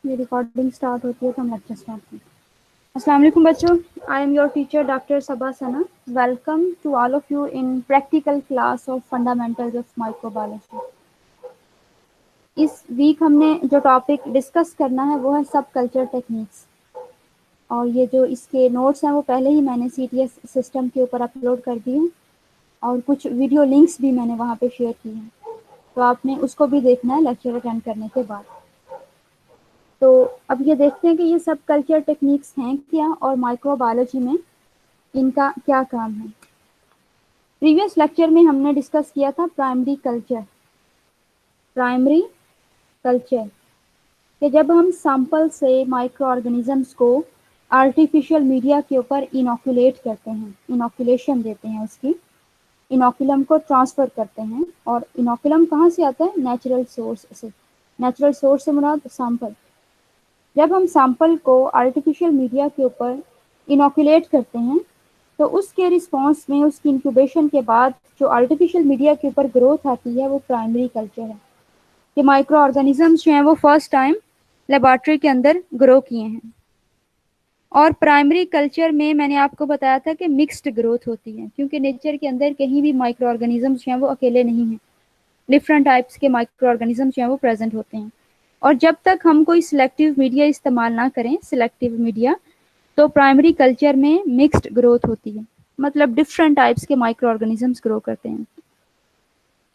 یہ recording start ہوتی ہے تو ہم لیکچر اسٹارٹ کریں. السلام علیکم بچوں. I am your teacher doctor Saba Sana. Welcome to all of you in practical class of fundamentals of microbiology. اس ویک ہم نے جو ٹاپک ڈسکس کرنا ہے وہ ہے سب کلچر ٹیکنیکس. اور یہ جو اس کے نوٹس ہیں وہ پہلے ہی میں نے سی ٹی ایس سسٹم کے اوپر اپلوڈ کر دیے ہیں اور کچھ ویڈیو لنکس بھی میں نے وہاں پہ شیئر کی ہیں, تو آپ نے اس کو بھی دیکھنا ہے لیکچر اٹینڈ کرنے کے بعد. تو اب یہ دیکھتے ہیں کہ یہ سب کلچر ٹیکنیکس ہیں کیا اور مائکرو بایولوجی میں ان کا کیا کام ہے. پریویس لیکچر میں ہم نے ڈسکس کیا تھا پرائمری کلچر کہ جب ہم سیمپل سے مائکرو آرگنیزمس کو آرٹیفیشل میڈیا کے اوپر انوکولیٹ کرتے ہیں, انوکولیشن دیتے ہیں, اس کی انوکولم کو ٹرانسفر کرتے ہیں. اور انوکولم کہاں سے آتا ہے؟ نیچرل سورس سے. نیچرل سورس سے مراد سیمپل. جب ہم سیمپل کو آرٹیفیشل میڈیا کے اوپر انوکولیٹ کرتے ہیں تو اس کے رسپانس میں اس کی انکیوبیشن کے بعد جو آرٹیفیشل میڈیا کے اوپر گروتھ آتی ہے وہ پرائمری کلچر ہے. کہ مائکرو آرگنیزمس جو ہیں وہ فرسٹ ٹائم لیبارٹری کے اندر گرو کیے ہیں. اور پرائمری کلچر میں نے آپ کو بتایا تھا کہ مکسڈ گروتھ ہوتی ہے, کیونکہ نیچر کے اندر کہیں بھی مائکرو آرگنیزمس جو ہیں وہ اکیلے نہیں ہیں, ڈفرنٹ ٹائپس کے مائکرو آرگنیزمس جو ہیں وہ پریزنٹ ہوتے ہیں. اور جب تک ہم کوئی سلیکٹیو میڈیا استعمال نہ کریں, سلیکٹیو میڈیا, تو پرائمری کلچر میں مکسڈ گروتھ ہوتی ہے, مطلب ڈفرنٹ ٹائپس کے مائکرو آرگنیزمس گرو کرتے ہیں.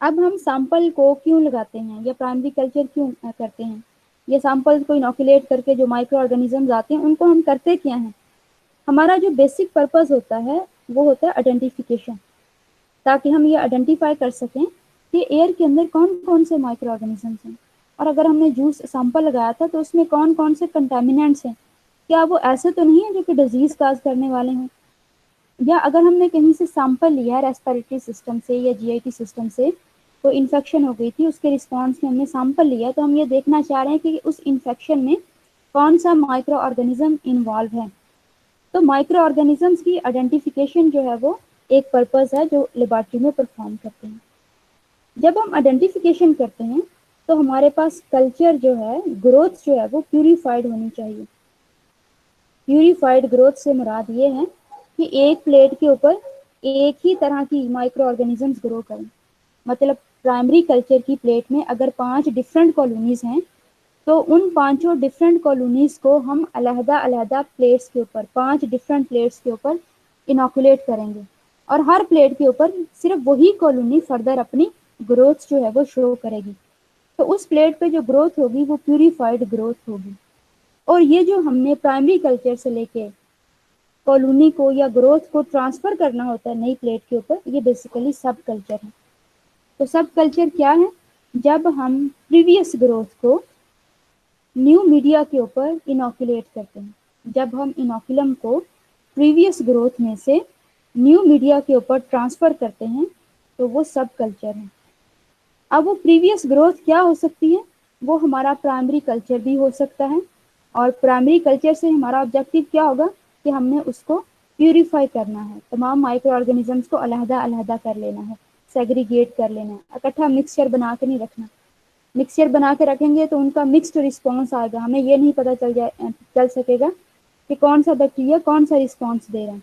اب ہم سیمپل کو کیوں لگاتے ہیں یا پرائمری کلچر کیوں کرتے ہیں؟ یہ سیمپل کو انوکولیٹ کر کے جو مائکرو آرگنیزمز آتے ہیں ان کو ہم کرتے کیا ہیں؟ ہمارا جو بیسک پرپز ہوتا ہے وہ ہوتا ہے آئیڈینٹیفیکیشن, تاکہ ہم یہ آئیڈینٹیفائی کر سکیں کہ ایئر کے اندر کون کون سے مائکرو آرگنیزمس ہیں. اور اگر ہم نے جوس سیمپل لگایا تھا تو اس میں کون کون سے کنٹامیننٹس ہیں, کیا وہ ایسے تو نہیں ہیں جو کہ ڈیزیز کاز کرنے والے ہیں. یا اگر ہم نے کہیں سے سیمپل لیا ہے ریسپیریٹری سسٹم سے یا جی آئی ٹی سسٹم سے, تو انفیکشن ہو گئی تھی, اس کے رسپانس میں ہم نے سیمپل لیا, تو ہم یہ دیکھنا چاہ رہے ہیں کہ اس انفیکشن میں کون سا مائکرو آرگنیزم انوالو ہے. تو مائکرو آرگنیزمس کی آئیڈینٹیفیکیشن جو ہے وہ ایک پرپز ہے جو لیبارٹری میں پرفارم کرتے ہیں. جب ہم آئیڈینٹیفیکیشن کرتے ہیں تو ہمارے پاس کلچر جو ہے, گروتھ جو ہے وہ پیوریفائڈ ہونی چاہیے. پیوریفائڈ گروتھ سے مراد یہ ہے کہ ایک پلیٹ کے اوپر ایک ہی طرح کی مائکرو آرگنیزمس گرو کریں. مطلب پرائمری کلچر کی پلیٹ میں اگر 5 ڈفرینٹ کالونیز ہیں تو ان 5 ڈفرینٹ کالونیز کو ہم علیحدہ علیحدہ پلیٹس کے اوپر 5 ڈفرینٹ پلیٹس کے اوپر انوکولیٹ کریں گے, اور ہر پلیٹ کے اوپر صرف وہی کالونی فردر اپنی گروتھ جو ہے وہ شو کرے گی. تو اس پلیٹ پہ جو گروتھ ہوگی وہ پیوریفائڈ گروتھ ہوگی. اور یہ جو ہم نے پرائمری کلچر سے لے کے کالونی کو یا گروتھ کو ٹرانسفر کرنا ہوتا ہے نئی پلیٹ کے اوپر, یہ بیسیکلی سب کلچر ہے. تو سب کلچر کیا ہے؟ جب ہم پریویس گروتھ کو نیو میڈیا کے اوپر انوکولیٹ کرتے ہیں. جب ہم انوکولم کو پریویس گروتھ میں سے نیو میڈیا کے اوپر ٹرانسفر کرتے ہیں تو وہ سب کلچر ہے. اب وہ پریویس گروتھ کیا ہو سکتی ہے؟ وہ ہمارا پرائمری کلچر بھی ہو سکتا ہے, اور پرائمری کلچر سے ہمارا آبجیکٹیو کیا ہوگا کہ ہم نے اس کو پیوریفائی کرنا ہے, تمام مائکرو آرگنیزمس کو علیحدہ علیحدہ کر لینا ہے, سیگریگیٹ کر لینا ہے, اکٹھا مکسچر بنا کے نہیں رکھنا. مکسچر بنا کے رکھیں گے تو ان کا مکسڈ رسپانس آئے گا, ہمیں یہ نہیں پتہ چل سکے گا کہ کون سا بیکٹیریا کون سا رسپانس دے رہا ہے.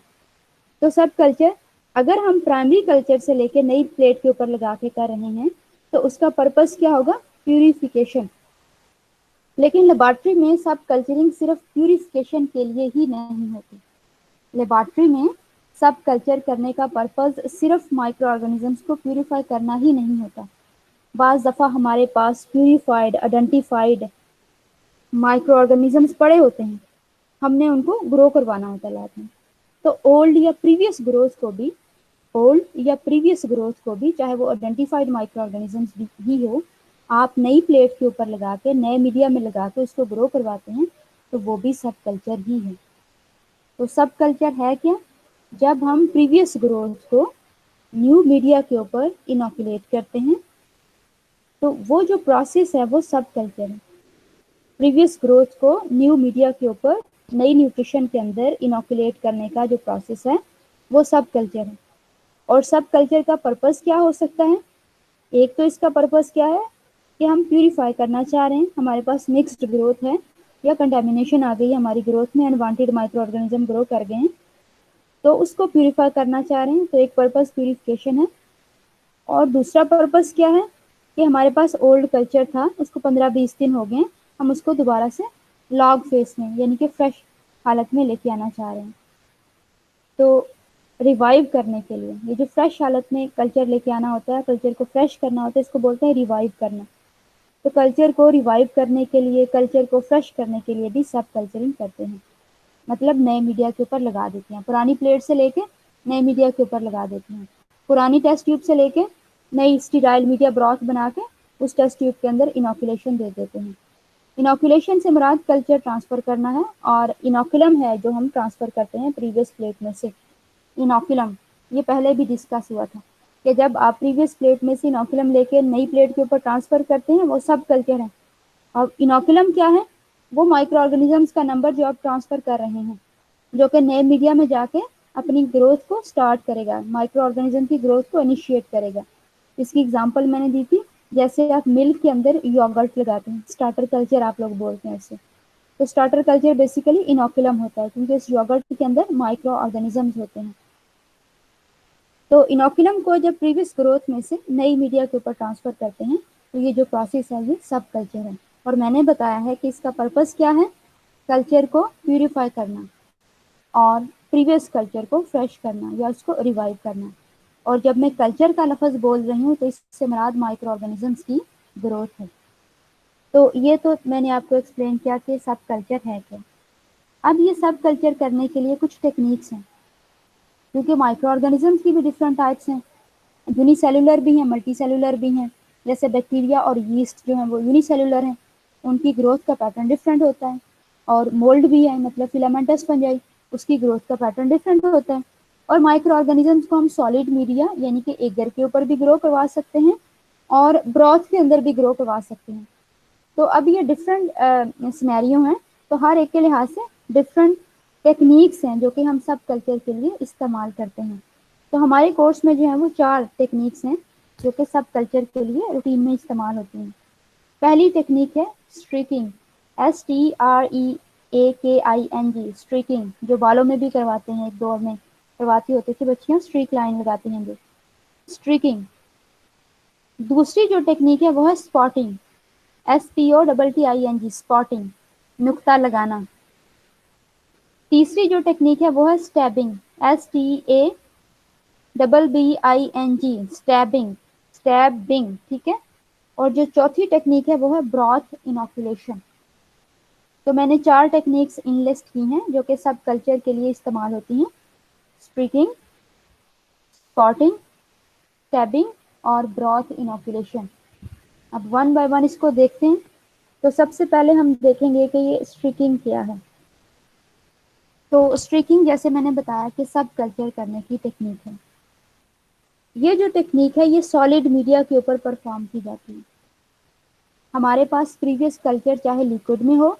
تو سب کلچر اگر ہم پرائمری کلچر سے لے کے نئی پلیٹ کے اوپر لگا کے کر رہے ہیں تو اس کا پرپز کیا ہوگا؟ پیوریفیکیشن. لیکن لیبارٹری میں سب کلچرنگ صرف پیوریفیکیشن کے لیے ہی نہیں ہوتی. لیبارٹری میں سب کلچر کرنے کا پرپز صرف مائکرو آرگنیزمس کو پیوریفائی کرنا ہی نہیں ہوتا. بعض دفعہ ہمارے پاس پیوریفائڈ آئیڈینٹیفائڈ مائکرو آرگنیزمس پڑے ہوتے ہیں, ہم نے ان کو گرو کروانا ہوتا ہے لیب میں. تو اولڈ یا پریویس گروتھ کو بھی چاہے وہ آئیڈینٹیفائڈ مائکرو آرگنیزمس بھی ہو, آپ نئی پلیٹ کے اوپر لگا کے نئے میڈیا میں لگا کے اس کو گرو کرواتے ہیں تو وہ بھی سب کلچر ہی ہے. تو سب کلچر ہے کیا؟ جب ہم پریویس گروتھ کو نیو میڈیا کے اوپر انوکولیٹ کرتے ہیں تو وہ جو پروسیس ہے وہ سب کلچر ہے. پریویس گروتھ کو نیو میڈیا کے اوپر نئی نیوٹریشن کے اندر انوکولیٹ کرنے کا جو پروسیس ہے وہ سب کلچر ہے. اور سب کلچر کا پرپز کیا ہو سکتا ہے؟ ایک تو اس کا پرپز کیا ہے کہ ہم پیوریفائی کرنا چاہ رہے ہیں, ہمارے پاس مکسڈ گروتھ ہے یا کنٹامینیشن آ گئی ہے ہماری گروتھ میں, انوانٹیڈ مائکرو آرگینزم گرو کر گئے ہیں, تو اس کو پیوریفائی کرنا چاہ رہے ہیں. تو ایک پرپز پیوریفیکیشن ہے, اور دوسرا پرپز کیا ہے کہ ہمارے پاس اولڈ کلچر تھا, اس کو 15-20 دن ہو گئے ہیں, ہم اس کو دوبارہ سے لاگ فیس میں یعنی کہ فریش حالت میں لے کے آنا چاہ رہے ہیں. تو ریوائیو کرنے کے لیے, یہ جو فریش حالت میں کلچر لے کے آنا ہوتا ہے, کلچر کو فریش کرنا ہوتا ہے, اس کو بولتے ہیں ریوائیو کرنا. تو کلچر کو ریوائیو کرنے کے لیے, کلچر کو فریش کرنے کے لیے بھی سب کلچرنگ کرتے ہیں, مطلب نئے میڈیا کے اوپر لگا دیتے ہیں. پرانی پلیٹ سے لے کے نئے میڈیا کے اوپر لگا دیتے ہیں, پرانی ٹیسٹ ٹیوب سے لے کے نئی اسٹیرائل میڈیا براس بنا کے اس ٹیسٹ ٹیوب کے اندر انوکولیشن دے دیتے ہیں. انوکولیشن سے مراد کلچر ٹرانسفر کرنا ہے, اور انوکولم ہے جو ہم ٹرانسفر کرتے ہیں پریویس پلیٹ میں سے. انوکولم یہ پہلے بھی ڈسکس ہوا تھا کہ جب آپ پریویس پلیٹ میں سے انوکولم لے کے نئی پلیٹ کے اوپر ٹرانسفر کرتے ہیں وہ سب کلچر ہیں. اور انوکولم کیا ہے, وہ مائکرو آرگینزمس کا نمبر جو آپ ٹرانسفر کر رہے ہیں, جو کہ نئے میڈیا میں جا کے اپنی گروتھ کو سٹارٹ کرے گا, مائکرو آرگینزم کی گروتھ کو انیشیٹ کرے گا. اس کی اگزامپل میں نے دی تھی, جیسے آپ ملک کے اندر یوگرٹ لگاتے ہیں, اسٹارٹر کلچر آپ لوگ بولتے ہیں اسے. تو اسٹارٹر کلچر بیسیکلی انوکولم ہوتا ہے, کیونکہ اس یوگرٹ کے اندر مائکرو آرگینزمز ہوتے ہیں. تو انوکولم کو جب پریویس گروتھ میں سے نئی میڈیا کے اوپر ٹرانسفر کرتے ہیں, تو یہ جو پروسیس ہے یہ سب کلچر ہے. اور میں نے بتایا ہے کہ اس کا پرپس کیا ہے, کلچر کو پیوریفائی کرنا اور پریویس کلچر کو فریش کرنا یا اس کو ریوائیو کرنا. اور جب میں کلچر کا لفظ بول رہی ہوں تو اس سے مراد مائکرو آرگینزمس کی گروتھ ہے. تو یہ تو میں نے آپ کو ایکسپلین کیا کہ سب کلچر ہے کیا. اب یہ سب کلچر کرنے کے لیے کچھ ٹیکنیکس ہیں, کیونکہ مائکرو آرگینزمس کی بھی ڈفرینٹ ٹائپس ہیں, یونی سیلولر بھی ہیں, ملٹی سیلولر بھی ہیں. جیسے بیکٹیریا اور یسٹ جو ہیں وہ یونی سیلولر ہیں, ان کی گروتھ کا پیٹرن ڈفرینٹ ہوتا ہے. اور مولڈ بھی ہے, مطلب فلامنٹس فنجائی, اس کی گروتھ کا پیٹرن ڈفرینٹ ہوتا ہے. اور مائکرو آرگینزمس کو ہم سالڈ میڈیا یعنی کہ ایگر کے اوپر بھی گرو کروا سکتے ہیں, اور براتھ کے اندر بھی گرو کروا سکتے ہیں. تو اب یہ ڈفرینٹ سینیریو ہیں, تو ہر ایک کے لحاظ سے ڈفرینٹ ٹیکنیکس ہیں جو کہ ہم سب کلچر کے لیے استعمال کرتے ہیں. تو ہمارے کورس میں جو ہے وہ 4 ٹیکنیکس ہیں جو کہ سب کلچر کے لیے روٹین میں استعمال ہوتی ہیں. پہلی ٹیکنیک ہے اسٹریکنگ, STREAKING, اسٹریکنگ, جو بالوں میں بھی کرواتے ہیں, ایک دور میں کرواتی ہوتی تھی بچیاں, اسٹریک لائن لگاتی ہیں جو اسٹریکنگ. دوسری جو ٹیکنیک ہے وہ ہے اسپاٹنگ, SPOTTING, اسپاٹنگ, نقطہ لگانا. تیسری جو ٹیکنیک ہے وہ ہے اسٹیبنگ, STABBING, اسٹیبنگ, اسٹیبنگ, ٹھیک ہے. اور جو چوتھی ٹیکنیک ہے وہ ہے براتھ انوکولیشن. تو میں نے 4 ٹیکنیکس انلسٹ کی ہیں جو کہ سب کلچر کے لیے استعمال ہوتی ہیں, اسٹریکنگ, اسپاٹنگ, اسٹیبنگ اور براتھ انوکولیشن. اب 1 بائی 1 اس کو دیکھتے ہیں. تو سب سے پہلے ہم دیکھیں گے کہ یہ اسٹریکنگ کیا ہے. تو اسٹریکنگ جیسے میں نے بتایا کہ سب کلچر کرنے کی ٹیکنیک ہے. یہ جو ٹیکنیک ہے یہ سالڈ میڈیا کے اوپر پرفارم کی جاتی ہے. ہمارے پاس پریویس کلچر چاہے لیکوڈ میں ہو,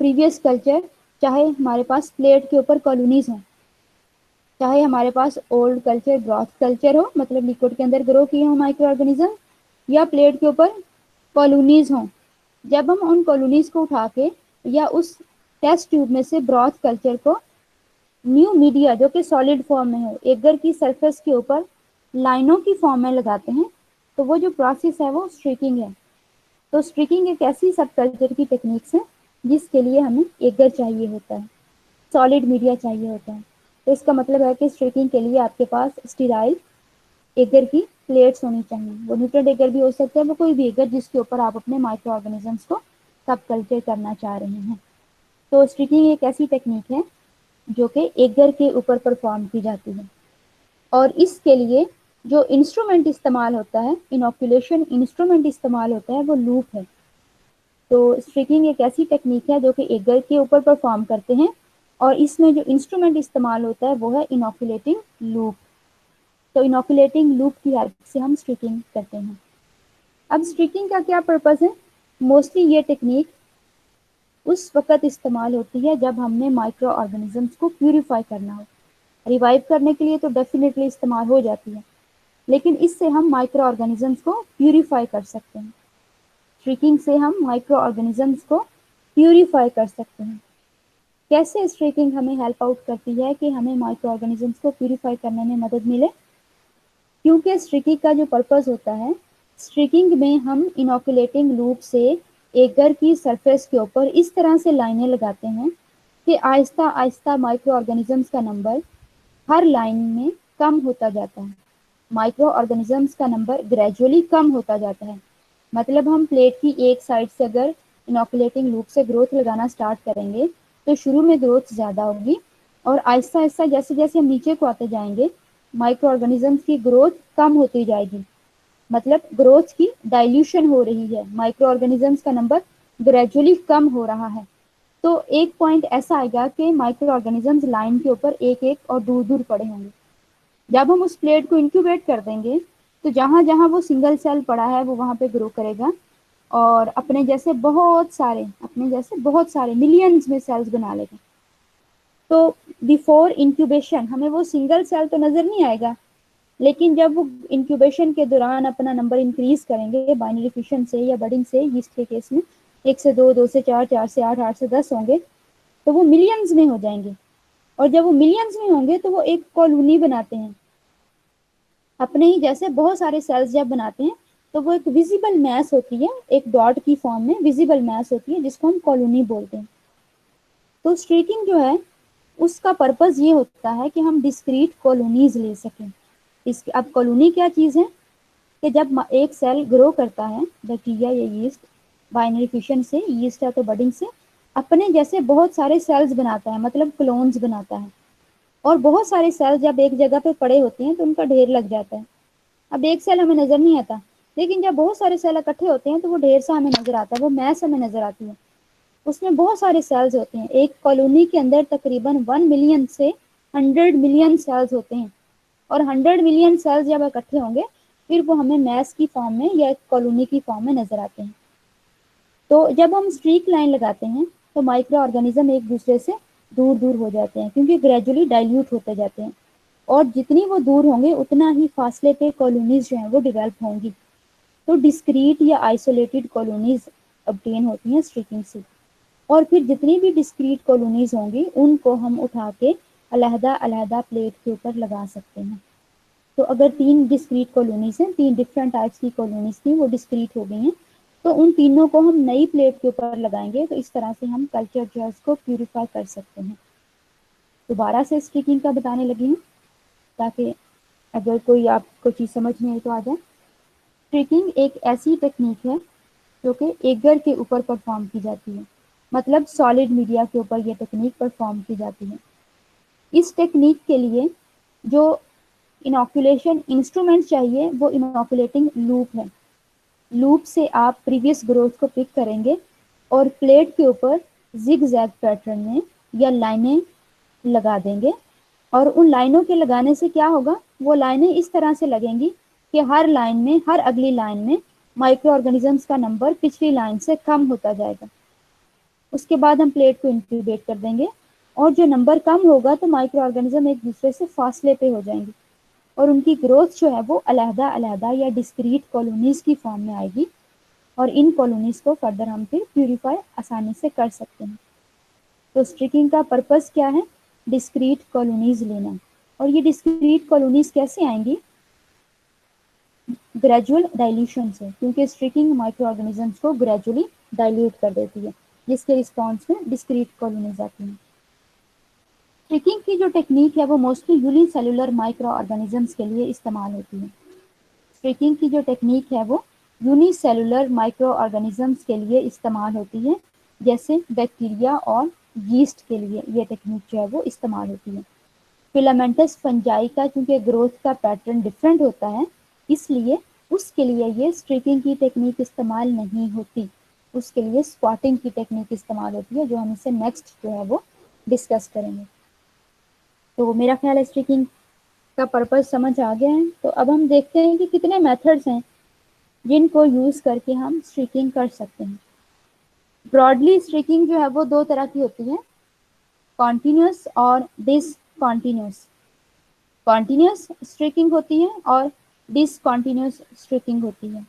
پریویس کلچر چاہے ہمارے پاس پلیٹ کے اوپر کالونیز ہوں, چاہے ہمارے پاس اولڈ کلچر براتھ کلچر ہو, مطلب لیکوڈ کے اندر گرو کیے ہوں مائکرو آرگینزم, یا پلیٹ کے اوپر کالونیز ہوں. جب ہم ان کالونیز کو اٹھا کے یا اس ٹیسٹ ٹیوب میں سے براتھ کلچر کو نیو میڈیا جو کہ سالڈ فارم میں ہو, ایگر کی سرفیس کے اوپر لائنوں کی فارم میں لگاتے ہیں, تو وہ جو پروسیس ہے وہ اسٹریکنگ ہے. تو اسٹریکنگ ایک ایسی سب کلچر کی ٹیکنیکس ہے جس کے لیے ہمیں ایگر چاہیے ہوتا ہے, سالڈ میڈیا چاہیے ہوتا ہے. تو اس کا مطلب ہے کہ اسٹریکنگ کے لیے آپ کے پاس اسٹیرائل ایگر کی پلیٹس ہونی چاہیے. وہ نیوٹرل ایگر بھی ہو سکتا ہے, وہ کوئی بھی ایگر جس کے اوپر آپ اپنے مائکرو آرگینزمس کو سب کلچر کرنا چاہ رہے ہیں. تو اسٹریکنگ ایک ایسی ٹیکنیک ہے جو کہ ایگر کے اوپر پرفارم کی جاتی ہے. اور اس کے لیے جو انسٹرومنٹ استعمال ہوتا ہے, انوکولیشن انسٹرومنٹ استعمال ہوتا ہے, وہ لوپ ہے. تو اسٹریکنگ ایک ایسی ٹیکنیک ہے جو کہ ایگر کے اوپر پرفارم کرتے ہیں, اور اس میں جو انسٹرومنٹ استعمال ہوتا ہے وہ ہے انوکولیٹنگ لوپ. تو انوکولیٹنگ لوپ کی ہیلپ سے ہم اسٹریکنگ کرتے ہیں. اب اسٹریکنگ کا کیا پرپز ہے؟ موسٹلی یہ ٹیکنیک اس وقت استعمال ہوتی ہے جب ہم نے مائکرو آرگینزمس کو پیوریفائی کرنا ہو. ریوائیو کرنے کے لیے تو ڈیفینیٹلی استعمال ہو جاتی ہے, لیکن اس سے ہم مائکرو آرگینزمس کو پیوریفائی کر سکتے ہیں. اسٹریکنگ سے ہم مائکرو آرگینزمس کو پیوریفائی کر سکتے ہیں. کیسے اسٹریکنگ ہمیں ہیلپ آؤٹ کرتی ہے کہ ہمیں مائکرو آرگنیزمس کو پیوریفائی کرنے میں مدد ملے؟ کیونکہ اسٹریکنگ کا جو پرپز ہوتا ہے، اسٹریکنگ میں ہم انوکولیٹنگ لوپ سے ایگر کی سرفیس کے اوپر اس طرح سے لائنیں لگاتے ہیں کہ آہستہ آہستہ مائکرو آرگنیزمس کا نمبر ہر لائن میں کم ہوتا جاتا ہے. مائکرو آرگنیزمس کا نمبر گریجولی کم ہوتا جاتا ہے. مطلب ہم پلیٹ کی ایک سائڈ سے اگر انوکولیٹنگ لوپ سے گروتھ لگانا اسٹارٹ کریں گے تو شروع میں گروتھ زیادہ ہوگی، اور آہستہ آہستہ جیسے جیسے ہم نیچے کو آتے جائیں گے مائکرو آرگنیزمس کی گروتھ کم ہوتی جائے گی. مطلب گروتھ کی ڈائلیوشن ہو رہی ہے، مائکرو آرگنیزمس کا نمبر گریجولی کم ہو رہا ہے. تو ایک پوائنٹ ایسا آئے گا کہ مائکرو آرگنیزمز لائن کے اوپر ایک ایک اور دور دور پڑے ہوں گے. جب ہم اس پلیٹ کو انکیوبیٹ کر دیں گے تو جہاں جہاں وہ سنگل سیل پڑا ہے وہ وہاں پہ گرو کرے گا، اور اپنے جیسے بہت سارے ملینز میں سیلز بنا لے گا. تو بیفور انکیوبیشن ہمیں وہ سنگل سیل تو نظر نہیں آئے گا، لیکن جب وہ انکیوبیشن کے دوران اپنا نمبر انکریز کریں گے بائنری فیشن سے یا بڈنگ سے، یسٹ کے کیس میں 1 سے 2، 2 سے 4، 4 سے 8، 8 سے 10 ہوں گے تو وہ ملینز میں ہو جائیں گے. اور جب وہ ملینز میں ہوں گے تو وہ ایک کالونی بناتے ہیں. اپنے ہی جیسے بہت سارے سیلز جب بناتے ہیں تو وہ ایک ویزیبل میس ہوتی ہے، ایک ڈاٹ کی فارم میں ویزیبل میس ہوتی ہے جس کو ہم کالونی بولتے ہیں. تو اسٹریکنگ جو ہے اس کا پرپز یہ ہوتا ہے کہ ہم ڈسکریٹ کالونیز لے سکیں. اب کالونی کیا چیز ہے کہ جب ایک سیل گرو کرتا ہے بیکٹیریا یا یسٹ بائنری فیشن سے، یسٹ ہے تو بڈنگ سے، اپنے جیسے بہت سارے سیلز بناتا ہے، مطلب کلونز بناتا ہے. اور بہت سارے سیل جب ایک جگہ پہ پڑے ہوتے ہیں تو ان کا ڈھیر لگ جاتا ہے. اب ایک سیل ہمیں نظر نہیں آتا، لیکن جب بہت سارے سیل اکٹھے ہوتے ہیں تو وہ ڈھیر سا ہمیں نظر آتا ہے، وہ میس ہمیں نظر آتی ہے. اس میں بہت سارے سیلز ہوتے ہیں. ایک کالونی کے اندر تقریباً 1 ملین سے 100 ملین سیلز ہوتے ہیں، اور 100 ملین سیلز جب اکٹھے ہوں گے پھر وہ ہمیں میس کی فارم میں یا کالونی کی فارم میں نظر آتے ہیں. تو جب ہم اسٹریک لائن لگاتے ہیں تو مائکرو آرگنیزم ایک دوسرے سے دور دور ہو جاتے ہیں کیونکہ گریجولی ڈائلیوٹ ہوتے جاتے ہیں، اور جتنی وہ دور ہوں گے اتنا ہی فاصلے پہ کالونیز جو ہیں وہ ڈیولپ ہوں گی. تو ڈسکریٹ یا آئسولیٹڈ کالونیز obtain ہوتی ہیں اسٹریکنگ سے. اور پھر جتنی بھی ڈسکریٹ کالونیز ہوں گی ان کو ہم اٹھا کے علیحدہ علیحدہ پلیٹ کے اوپر لگا سکتے ہیں. تو اگر 3 ڈسکریٹ کالونیز ہیں، 3 ڈفرنٹ ٹائپس کی کالونیز تھیں، وہ ڈسکریٹ ہو گئی ہیں، تو ان تینوں کو ہم نئی پلیٹ کے اوپر لگائیں گے. تو اس طرح سے ہم کلچر جو ہے اس کو پیوریفائی کر سکتے ہیں. دوبارہ سے اسٹریکنگ کا بتانے لگی ہوں تاکہ اگر کوئی آپ کو چیز سمجھ میں آئے تو آ جائے. اسٹریکنگ ایک ایسی ٹیکنیک ہے جو کہ ایگر کے اوپر پرفارم کی جاتی ہے، مطلب سالڈ میڈیا کے اوپر یہ ٹیکنیک پرفارم کی جاتی ہے. اس ٹیکنیک کے لیے جو انوکولیشن انسٹرومنٹ چاہیے وہ انوکولیٹنگ لوپ ہے. لوپ سے آپ پریویس گروتھ کو پک کریں گے اور پلیٹ کے اوپر زگ زیگ پیٹرن میں یا لائنیں لگا دیں گے. اور ان لائنوں کے لگانے سے کیا ہوگا، وہ لائنیں اس طرح سے لگیں گی کہ ہر لائن میں، ہر اگلی لائن میں مائکرو آرگنیزمس کا نمبر پچھلی لائن سے کم ہوتا جائے گا. اس کے بعد ہم پلیٹ کو انکیوبیٹ کر دیں گے، اور جو نمبر کم ہوگا تو مائکرو آرگنیزم ایک دوسرے سے فاصلے پہ ہو جائیں گے، اور ان کی گروتھ جو ہے وہ علیحدہ علیحدہ یا ڈسکریٹ کالونیز کی فارم میں آئے گی. اور ان کالونیز کو فردر ہم پھر پیوریفائی آسانی سے کر سکتے ہیں. تو اسٹریکنگ کا پرپز کیا ہے؟ ڈسکریٹ کالونیز لینا. اور یہ ڈسکریٹ کالونیز کیسے آئیں گی؟ گریجول ڈائلیوشن سے، کیونکہ اسٹریکنگ مائکرو آرگنیزمس کو گریجولی ڈائلیوٹ کر دیتی ہے، جس کے رسپانس میں ڈسکریٹ کالونیز آتی ہیں. اسٹریکنگ کی جو ٹیکنیک ہے وہ mostly uni cellular micro organisms کے لیے استعمال ہوتی ہے. اسٹریکنگ کی جو ٹیکنیک ہے وہ یونی سیلولر مائکرو آرگنیزمس کے لیے استعمال ہوتی ہے، جیسے بیکٹیریا اور یسٹ کے لیے یہ ٹیکنیک جو ہے وہ استعمال ہوتی ہے. فلامنٹس فنجائی کا چونکہ گروتھ کا پیٹرن ڈفرینٹ ہوتا ہے، اس لیے اس کے لیے یہ اسٹریکنگ کی ٹیکنیک استعمال نہیں ہوتی. اس کے لیے اسپاٹنگ کی ٹیکنیک استعمال ہوتی ہے، جو ہم اسے نیکسٹ جو ہے وہ ڈسکس کریں گے. تو میرا خیال ہے اسٹریکنگ کا پرپز سمجھ آ گیا ہے. تو اب ہم دیکھتے ہیں کہ کتنے میتھڈس ہیں جن کو یوز کر کے ہم اسٹریکنگ کر سکتے ہیں. براڈلی اسٹریکنگ جو ہے وہ 2 طرح کی ہوتی ہے، کانٹینیوس اور ڈس کانٹینیوس. کانٹینیوس اسٹریکنگ ہوتی ہے اور ڈس کانٹینیوس اسٹریکنگ ہوتی ہے.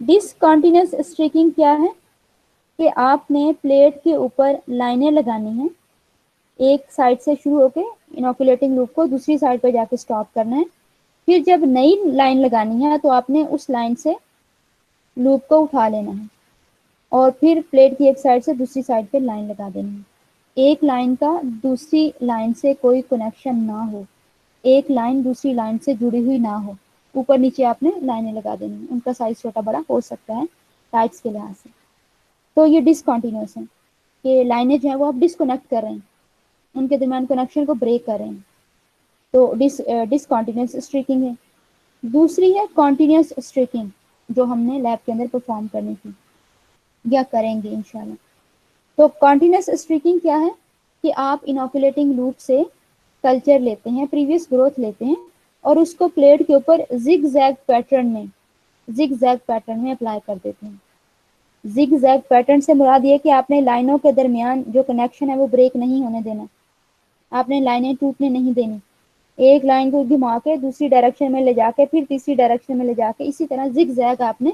ڈس کانٹینیوس اسٹریکنگ کیا ہے کہ آپ نے پلیٹ کے اوپر لائنیں لگانی ہیں، ایک سائڈ سے شروع ہو کے انوکولیٹنگ لوپ کو دوسری سائڈ پہ جا کے سٹاپ کرنا ہے. پھر جب نئی لائن لگانی ہے تو آپ نے اس لائن سے لوپ کو اٹھا لینا ہے اور پھر پلیٹ کی ایک سائڈ سے دوسری سائڈ پہ لائن لگا دینی ہے. ایک لائن کا دوسری لائن سے کوئی کنیکشن نہ ہو، ایک لائن دوسری لائن سے جڑی ہوئی نہ ہو، اوپر نیچے آپ نے لائنیں لگا دینی ہیں. ان کا سائز چھوٹا بڑا ہو سکتا ہے ٹائپس کے لحاظ سے. تو یہ ڈسکنٹینیوس ہے کہ لائنیں جو ہیں وہ آپ ڈسکنیکٹ کر رہے ہیں، ان کے درمیان کنیکشن کو بریک کر رہے ہیں. تو ڈسکنٹینیوس اسٹریکنگ ہے. دوسری ہے کنٹینیوس اسٹریکنگ، جو ہم نے لیب کے اندر پرفارم کرنی تھی یا کریں گے انشاءاللہ. تو کنٹینیوس اسٹریکنگ کیا ہے کہ آپ انوکولیٹنگ لوپ سے کلچر لیتے ہیں، پریویس گروتھ لیتے ہیں اور اس کو پلیٹ کے اوپر زگ زیگ پیٹرن میں اپلائی کر دیتے ہیں. زگ زیگ پیٹرن سے مراد یہ کہ آپ نے لائنوں کے درمیان جو کنیکشن ہے وہ بریک نہیں ہونے دینا، آپ نے لائنیں ٹوٹنے نہیں دینی. ایک لائن کو گھما کے دوسری ڈائریکشن میں لے جا کے پھر تیسری ڈائریکشن میں لے جا کے اسی طرح زگ زیگ آپ نے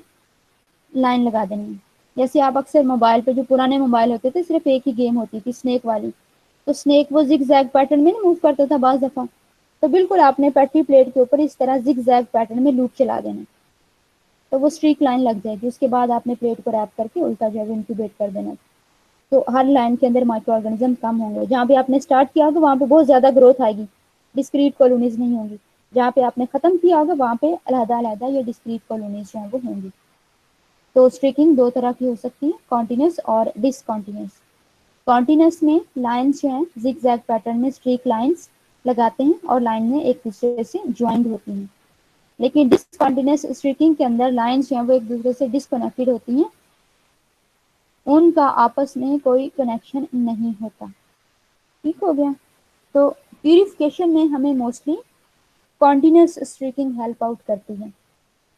لائن لگا دینی ہے. جیسے آپ اکثر موبائل پہ، جو پرانے موبائل ہوتے تھے صرف ایک ہی گیم ہوتی تھی اسنیک والی، تو اسنیک وہ زگ زیگ پیٹرن میں موو کرتا تھا بعض دفعہ. تو بالکل آپ نے پیٹری پلیٹ کے اوپر اس طرح زگ زیگ پیٹرن میں لوپ چلا دینا تو وہ اسٹریک لائن لگ جائے گی. اس کے بعد آپ نے پلیٹ کو ریپ کر کے الٹا جو ہے انکیوبیٹ کر دینا. تو ہر لائن کے اندر مائکرو آرگنیزم کم ہوں گے. جہاں بھی آپ نے اسٹارٹ کیا ہوگا وہاں پہ بہت زیادہ گروتھ آئے گی، ڈسکریٹ کالونیز نہیں ہوں گی. جہاں پہ آپ نے ختم کیا ہوگا وہاں پہ علیحدہ علیحدہ یہ ڈسکریٹ کالونیز جو ہیں وہ ہوں گی. تو اسٹریکنگ دو طرح کی ہو سکتی ہے، کنٹینیوس اور ڈسکنٹینیوس. کنٹینیوس میں لائنس جو ہیں زگ زیگ پیٹرن میں اسٹریک لائنس لگاتے ہیں اور لائن میں ایک دوسرے سے جوائنٹ ہوتی ہیں. لیکن ڈسکنٹینیوس اسٹریکنگ کے اندر لائنس جو ہیں وہ ایک دوسرے سے ڈسکنیکٹڈ ہوتی ہیں، ان کا آپس میں کوئی کنیکشن نہیں ہوتا. ٹھیک ہو گیا. تو پیوریفیکیشن میں ہمیں موسٹلی کنٹینیوس اسٹریکنگ ہیلپ آؤٹ کرتی ہے.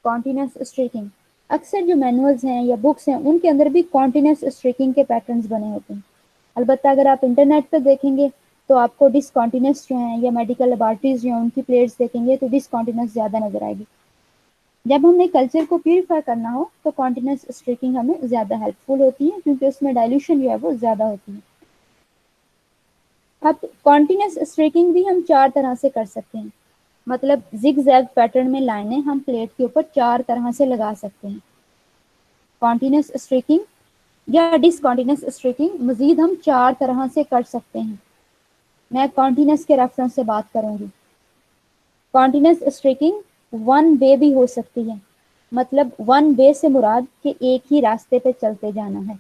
کنٹینیوس اسٹریکنگ اکثر جو مینوئلز ہیں یا بکس ہیں ان کے اندر بھی کنٹینیوس اسٹریکنگ کے پیٹرنز بنے ہوتے ہیں. البتہ اگر آپ انٹرنیٹ پہ دیکھیں گے تو آپ کو ڈسکنٹینیوس جو ہیں یا میڈیکل لیبارٹریز جو ہیں ان کی پلیٹس دیکھیں گے تو ڈسکنٹینیوس زیادہ نظر آئے گی. جب ہم نے کلچر کو پیوریفائی کرنا ہو تو کنٹینیوس اسٹریکنگ ہمیں زیادہ ہیلپ فل ہوتی ہے کیونکہ اس میں ڈائلیوشن جو ہے وہ زیادہ ہوتی ہے. اب کنٹینیوس اسٹریکنگ بھی ہم چار طرح سے کر سکتے ہیں. مطلب زگ زیگ پیٹرن میں لائنیں ہم پلیٹ کے اوپر چار طرح سے لگا سکتے ہیں. کنٹینیوس اسٹریکنگ یا ڈسکنٹینیوس اسٹریکنگ مزید ہم چار طرح سے کر سکتے ہیں. میں کنٹینیوس کے ریفرنس سے بات کروں گی. کنٹینیوس اسٹریکنگ ون وے بھی ہو سکتی ہے. مطلب ون وے سے مراد کہ ایک ہی راستے پہ چلتے جانا ہے.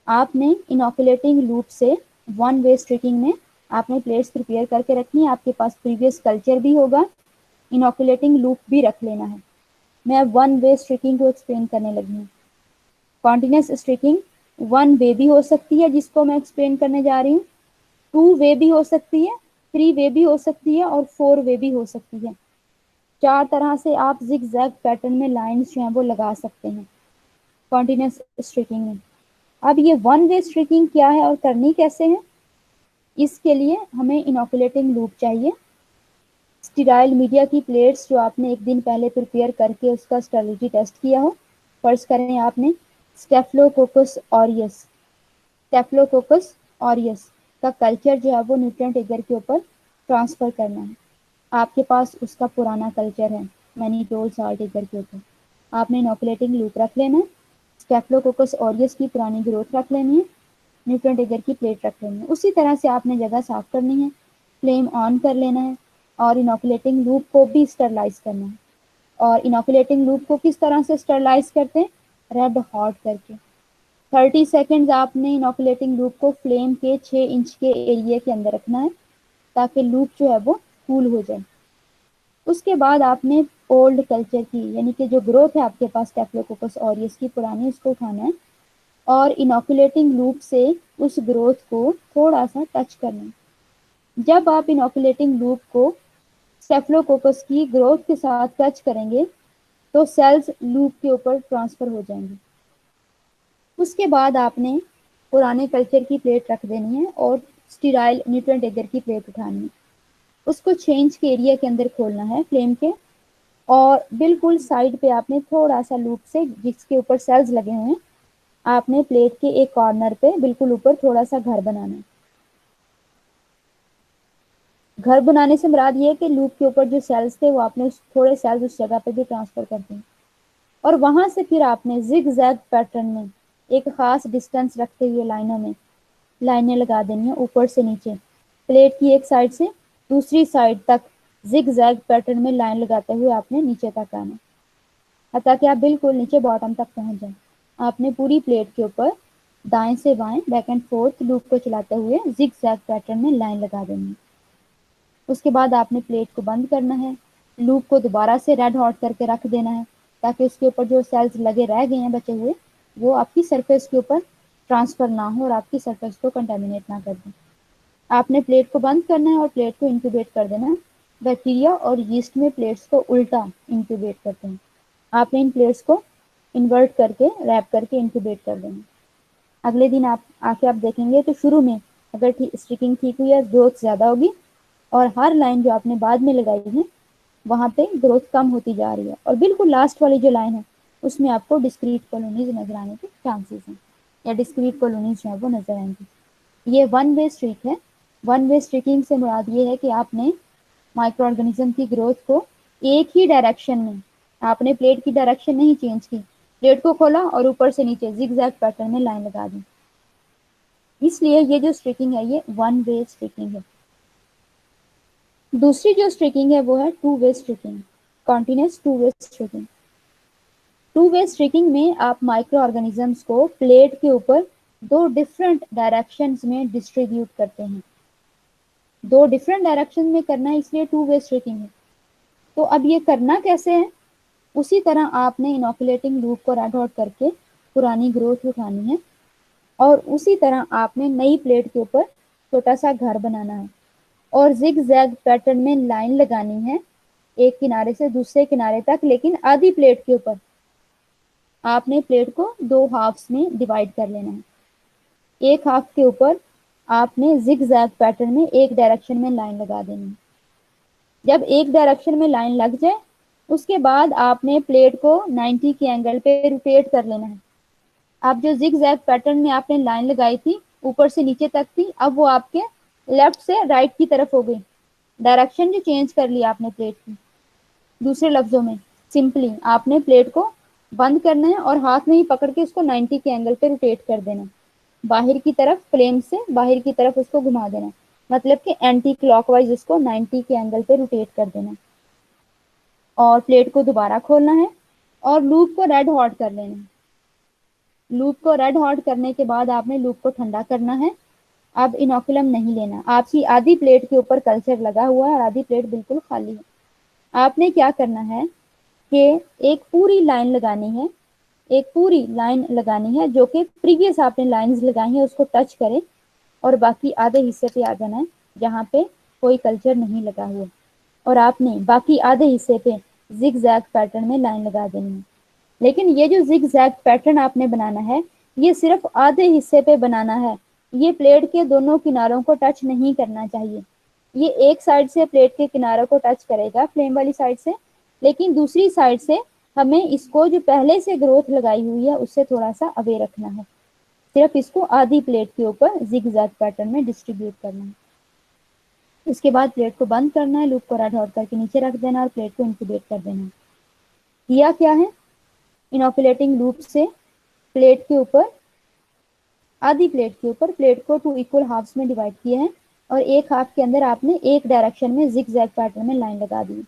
آپ نے انوکولیٹنگ لوپ سے ون وے اسٹریکنگ میں آپ نے پلیٹس پریپیئر کر کے رکھنی ہے. آپ کے پاس پریویس کلچر بھی ہوگا، انوکولیٹنگ لوپ بھی رکھ لینا ہے. میں ون وے اسٹریکنگ کو ایکسپلین کرنے لگی ہوں. کنٹینیوس اسٹریکنگ ون وے بھی ہو سکتی ہے جس کو میں ایکسپلین کرنے جا رہی ہوں، ٹو وے بھی ہو سکتی ہے، تھری وے بھی ہو سکتی ہے اور فور وے بھی ہو سکتی ہے. چار طرح سے آپ زگ زیگ پیٹرن میں لائنس جو ہیں وہ لگا سکتے ہیں کنٹینیوس اسٹریکنگ میں. اب یہ ون وے اسٹریکنگ کیا ہے اور کرنی کیسے ہے؟ اس کے لیے ہمیں انوکولیٹنگ لوپ چاہیے. اسٹیرائل میڈیا کی پلیٹس جو آپ نے ایک دن پہلے پریپیئر کر کے اس کا اسٹیریلٹی ٹیسٹ کیا ہو. فرض کریں آپ نے اسٹیفلوکوکس اوریس کا کلچر جو ہے وہ نیوٹرینٹ ایگر کے اوپر ٹرانسفر کرنا ہے. آپ کے پاس اس کا پرانا کلچر ہے مینیٹول سالٹ ایگر کے اوپر. آپ نے انوکولیٹنگ لوپ رکھ لینا ہے، اسٹیفلوکوکس اوریس کی پرانی گروتھ رکھ لینی ہے، نیوٹرینٹ ایگر کی پلیٹ رکھ لینی ہے. اسی طرح سے آپ نے جگہ صاف کرنی ہے، فلیم آن کر لینا ہے اور انوکولیٹنگ لوپ کو بھی اسٹرلائز کرنا ہے. اور انوکولیٹنگ لوپ کو کس طرح سے اسٹرلائز کرتے ہیں؟ ریڈ ہاٹ کر کے. 30 سیکنڈز آپ نے انوکولیٹنگ لوپ کو فلیم کے 6 انچ کے ایریا کے اندر رکھنا ہے تاکہ لوپ جو ہے وہ کول ہو جائے. اس کے بعد آپ نے اولڈ کلچر کی یعنی کہ جو گروتھ ہے آپ کے پاس اسٹیفلوکوکس اوریس کی پرانی، اس کو اٹھانا ہے اور انوکولیٹنگ لوپ سے اس گروتھ کو تھوڑا سا ٹچ کرنا ہے. جب آپ انوکولیٹنگ لوپ کو اسٹیفلوکوکس کی گروتھ کے ساتھ ٹچ کریں گے تو سیلز لوپ کے اوپر ٹرانسفر ہو جائیں گے. اس کے بعد آپ نے پرانے کلچر کی پلیٹ رکھ دینی ہے اور اسٹیرائل نیوٹرینٹ ایگر کی پلیٹ اٹھانی ہے. اس کو 6 انچ کے ایریا کے اندر کھولنا ہے فلیم کے، اور بالکل سائڈ پہ آپ نے تھوڑا سا لوپ سے جس کے اوپر سیلز لگے ہوئے ہیں آپ نے پلیٹ کے ایک کارنر پہ بالکل اوپر تھوڑا سا گھر بنانا ہے. گھر بنانے سے مراد یہ ہے کہ لوپ کے اوپر جو سیلز تھے وہ آپ نے تھوڑے سیلز اس جگہ پہ بھی ٹرانسفر کر دیں. اور وہاں سے پھر آپ نے زگ زیگ پیٹرن میں ایک خاص ڈسٹینس رکھتے ہوئے لائنوں میں لائنیں لگا دینی ہیں اوپر سے نیچے. پلیٹ کی ایک سائڈ سے دوسری سائڈ تک زگ زیگ پیٹرن میں لائن لگاتے ہوئے آپ نے نیچے تک آنا حتیٰ کہ آپ بالکل نیچے باٹم تک پہنچ جائیں. آپ نے پوری پلیٹ کے اوپر دائیں سے بائیں بیک اینڈ فورتھ لوپ کو چلاتے ہوئے زگ زیگ پیٹرن میں لائن لگا دینی. اس کے بعد آپ نے پلیٹ کو بند کرنا ہے. لوپ کو دوبارہ سے ریڈ ہاٹ کر کے رکھ دینا ہے تاکہ اس کے اوپر جو سیلز لگے رہ گئے ہیں بچے ہوئے وہ آپ کی سرفیس کے اوپر ٹرانسفر نہ ہو اور آپ کی سرفیس کو کنٹامینیٹ نہ کر دیں. آپ نے پلیٹ کو بند کرنا ہے اور پلیٹ کو انکیوبیٹ کر دینا ہے. بیکٹیریا اور یسٹ میں پلیٹس کو الٹا انکیوبیٹ کرتے ہیں. آپ نے ان پلیٹس کو انورٹ کر کے ریپ کر کے انکیوبیٹ کر دینا. اگلے دن آپ آ کے آپ دیکھیں گے تو شروع میں اگر اسٹیکنگ ٹھیک ہوئی ہے گروتھ زیادہ ہوگی اور ہر لائن جو آپ نے بعد میں لگائی ہے وہاں پہ گروتھ کم ہوتی جا رہی ہے. اور بالکل لاسٹ والی جو لائن ہے اس میں آپ کو ڈسکریٹ کالونیز نظر آنے کے چانسز ہیں یا ڈسکریٹ کالونیز جو ہے وہ نظر آئیں گی. یہ ون وے اسٹریک ہے. ون وے اسٹریکنگ سے مراد یہ ہے کہ آپ نے مائکرو آرگنیزم کی گروتھ کو ایک ہی ڈائریکشن میں آپ نے پلیٹ کی ڈائریکشن نہیں چینج کی. پلیٹ کو کھولا اور اوپر سے نیچے زگ زیگ پیٹرن میں لائن لگا دی. اس لیے یہ جو اسٹریکنگ ہے یہ ون وے اسٹریکنگ ہے. دوسری جو اسٹریکنگ ہے وہ ہے two way streaking continuous two way streaking. Two way streaking میں آپ مائکرو آرگنیزمس کو پلیٹ کے اوپر دو ڈفرنٹ ڈائریکشنز میں ڈسٹریبیوٹ کرتے ہیں. دو ڈفرنٹ ڈائریکشن میں کرنا ہے اس لیے ٹو وے اسٹریکنگ ہے. تو اب یہ کرنا کیسے ہے؟ اسی طرح آپ نے انوکولیٹنگ لوپ کو ریڈ آؤٹ کر کے پرانی گروتھ اٹھانی ہے اور اسی طرح آپ نے نئی پلیٹ کے اوپر چھوٹا سا گھر بنانا ہے اور زگ زیگ پیٹرن میں لائن لگانی ہے ایک کنارے سے دوسرے کنارے تک. لیکن آدھی پلیٹ کے اوپر آپ نے پلیٹ کو دو ہافس میں ڈیوائڈ کر لینا ہے. ایک ہاف کے اوپر آپ نے زگ زیگ پیٹرن میں ایک ڈائریکشن میں لائن لگا دینی. جب ایک ڈائریکشن میں لائن لگ جائے اس کے بعد آپ نے پلیٹ کو 90 کے اینگل پہ روٹیٹ کر لینا ہے. آپ جو زگ زیگ پیٹرن میں آپ نے لائن لگائی تھی اوپر سے نیچے تک تھی اب وہ آپ کے لیفٹ سے رائٹ کی طرف ہو گئی. ڈائریکشن جو چینج کر لیا آپ نے پلیٹ کی. دوسرے لفظوں میں سمپلی آپ نے پلیٹ کو بند کرنا ہے اور ہاتھ میں ہی پکڑ کے اس کو 90 کے اینگل پہ روٹیٹ کر دینا. باہر کی طرف فلیم سے باہر کی طرف اس کو گھما دینا مطلب کہ اینٹی کلاک وائز اس کو 90 کے اینگل پہ روٹیٹ کر دینا اور پلیٹ کو دوبارہ کھولنا ہے اور لوپ کو ریڈ ہاٹ کر لینا. لوپ کو ریڈ ہاٹ کرنے کے بعد آپ نے لوپ کو ٹھنڈا کرنا ہے. اب انوکولم نہیں لینا. آپ کی آدھی پلیٹ کے اوپر کلچر لگا ہوا ہے اور آدھی پلیٹ بالکل خالی ہے. آپ نے کیا کرنا ہے کہ ایک پوری لائن لگانی ہے. ایک پوری لائن لگانی ہے جو کہ پریویس آپ نے لائنز لگائی ہیں اس کو ٹچ کرے اور باقی آدھے حصے پہ آ جانا ہے جہاں پہ کوئی کلچر نہیں لگا ہوا اور آپ نے باقی آدھے حصے پہ زگ زیگ پیٹرن میں لائن لگا دینی ہے. لیکن یہ جو زگ زیگ پیٹرن آپ نے بنانا ہے یہ صرف آدھے حصے پہ بنانا ہے. یہ پلیٹ کے دونوں کناروں کو ٹچ نہیں کرنا چاہیے. یہ ایک سائڈ سے پلیٹ کے کناروں کو ٹچ کرے گا فلیم والی سائڈ سے لیکن دوسری سائڈ سے ہمیں اس کو جو پہلے سے گروتھ لگائی ہوئی ہے اس سے تھوڑا سا اوے رکھنا ہے. صرف اس کو آدھی پلیٹ کے اوپر زگ زیگ پیٹرن میں ڈسٹریبیوٹ کرنا ہے. اس کے بعد پلیٹ کو بند کرنا ہے لوپ کو ریڈ ہاٹ کر کے نیچے رکھ دینا اور پلیٹ کو انکیوبیٹ کر دینا. کیا کیا ہے انوکولیٹنگ لوپ سے پلیٹ کے اوپر آدھی پلیٹ کے اوپر پلیٹ کو 2 equal ہافس میں ڈیوائڈ کیے ہیں اور ایک ہاف کے اندر آپ نے ایک ڈائریکشن میں زگ زیگ پیٹرن میں لائن لگا دی.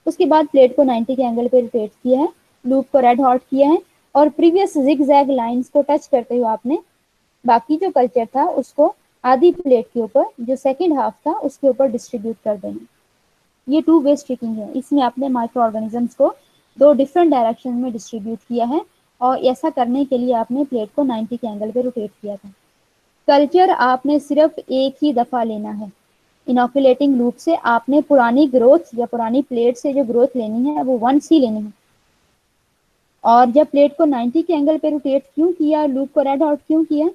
اس کے بعد پلیٹ کو 90 کے اینگل پہ روٹیٹ کیا ہے لوپ کو ریڈ ہاٹ کیا ہے اور پریویس زگ زیگ لائنز کو ٹچ کرتے ہوئے آپ نے باقی جو کلچر تھا اس کو آدھی پلیٹ کے اوپر جو سیکنڈ ہاف تھا اس کے اوپر ڈسٹریبیوٹ کر دینا. یہ ٹو وے اسٹریکنگ ہے. اس میں آپ نے مائکرو آرگنیزمس کو دو ڈفرنٹ ڈائریکشن میں ڈسٹریبیوٹ کیا ہے اور ایسا کرنے کے لیے آپ نے پلیٹ کو 90 کے اینگل پہ روٹیٹ کیا تھا. کلچر آپ نے صرف ایک ہی دفعہ لینا ہے. انوکولیٹنگ لوپ سے آپ نے پرانی گروتھ یا پرانی پلیٹ سے جو گروتھ لینی ہے وہ ونس ہی لینی ہے. اور جب پلیٹ کو 90 کے اینگل پہ روٹیٹ کیوں کیا لوپ کو ریڈ آؤٹ کیوں کیا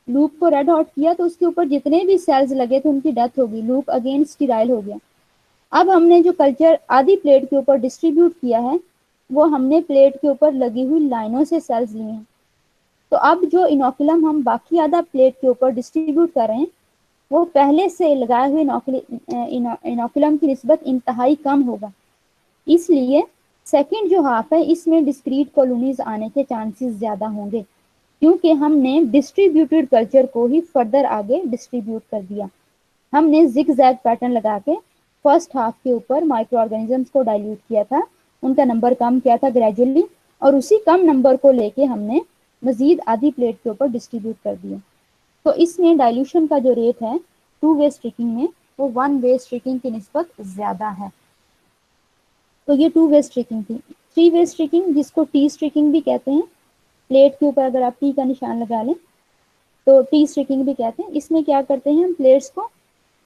لوپ کو ریڈ آؤٹ کیا تو اس کے اوپر جتنے بھی سیلز لگے تھے ان کی ڈیتھ ہوگی. لوپ اگین اسٹیرائل ہو گیا. اب ہم نے جو کلچر آدھی پلیٹ کے اوپر ڈسٹریبیوٹ کیا ہے وہ ہم نے پلیٹ کے اوپر لگی ہوئی لائنوں سے سیلز لی ہیں. تو اب جو انوکولم ہم باقی آدھا پلیٹ کے اوپر ڈسٹریبیوٹ کر رہے ہیں وہ پہلے سے لگائے ہوئے انوکولم کی نسبت انتہائی کم ہوگا. اس لیے سیکنڈ جو ہاف ہے اس میں ڈسکریٹ کالونیز آنے کے چانسز زیادہ ہوں گے کیونکہ ہم نے ڈسٹریبیوٹیڈ کلچر کو ہی فردر آگے ڈسٹریبیوٹ کر دیا. ہم نے زگ زیگ پیٹرن لگا کے فرسٹ ہاف کے اوپر مائکرو آرگینزمس کو ڈائلیوٹ کیا تھا, ان کا نمبر کم کیا تھا گریجولی, اور اسی کم نمبر کو لے کے ہم نے مزید آدھی پلیٹ کے اوپر ڈسٹریبیوٹ کر دیا. تو اس میں ڈائلیوشن کا جو ریٹ ہے ٹو وے اسٹریکنگ میں وہ ون وے اسٹریکنگ کی نسبت زیادہ ہے. تو یہ ٹو وے اسٹریکنگ تھی. تھری وے اسٹریکنگ جس کو ٹی اسٹریکنگ بھی کہتے ہیں, پلیٹ کے اوپر اگر آپ ٹی کا نشان لگا لیں تو ٹی اسٹریکنگ بھی کہتے ہیں. اس میں کیا کرتے ہیں ہم پلیٹس کو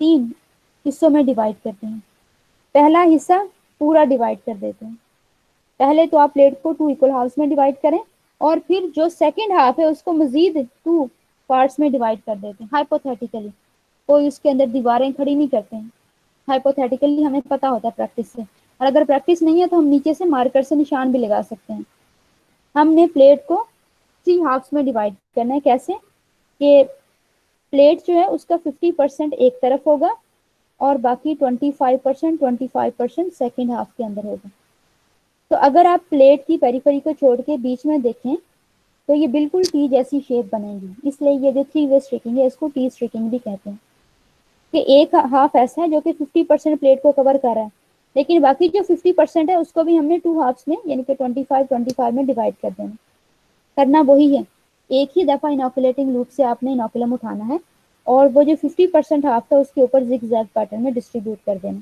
3 حصوں میں ڈیوائڈ کرتے ہیں. پہلا حصہ پورا ڈیوائڈ کر دیتے ہیں. پہلے تو آپ پلیٹ کو 2 ایکول ہاؤس میں ڈیوائڈ کریں اور پھر جو سیکنڈ ہاف ہے اس کو مزید 2 پارٹس میں ڈیوائڈ کر دیتے ہیں ہائپوتھیٹیکلی. کوئی اس کے اندر دیواریں کھڑی نہیں کرتے ہیں, ہائپوتھیٹیکلی ہمیں پتا ہوتا ہے پریکٹس سے, اور اگر پریکٹس نہیں ہے تو ہم نیچے سے مارکر سے نشان بھی لگا سکتے ہیں. ہم نے پلیٹ کو 3 ہافس میں ڈیوائڈ کرنا ہے. کیسے کہ پلیٹ جو ہے اس کا 50% ایک طرف ہوگا اور باقی 25% سیکنڈ ہاف کے اندر ہوگا. تو اگر آپ پلیٹ کی پیری کو چھوڑ کے بیچ میں دیکھیں تو یہ بالکل ٹی جیسی شیپ بنے گی. اس لیے یہ جو 3 وے اسٹریکنگ ہے اس کو ٹی اسٹریکنگ بھی کہتے ہیں کہ ایک ہاف ایسا ہے جو کہ 50% پلیٹ کو کور کر رہا ہے, لیکن باقی جو 50% ہے اس کو بھی ہم نے 2 ہافس میں یعنی کہ 25 میں ڈیوائڈ کر دینا. کرنا وہی ہے, ایک ہی دفعہ انوکولیٹنگ لوپ سے آپ نے انوکولم اٹھانا ہے اور وہ جو 50% ہاف تھا اس کے اوپر زگ زیگ پیٹرن میں ڈسٹریبیوٹ کر دینا.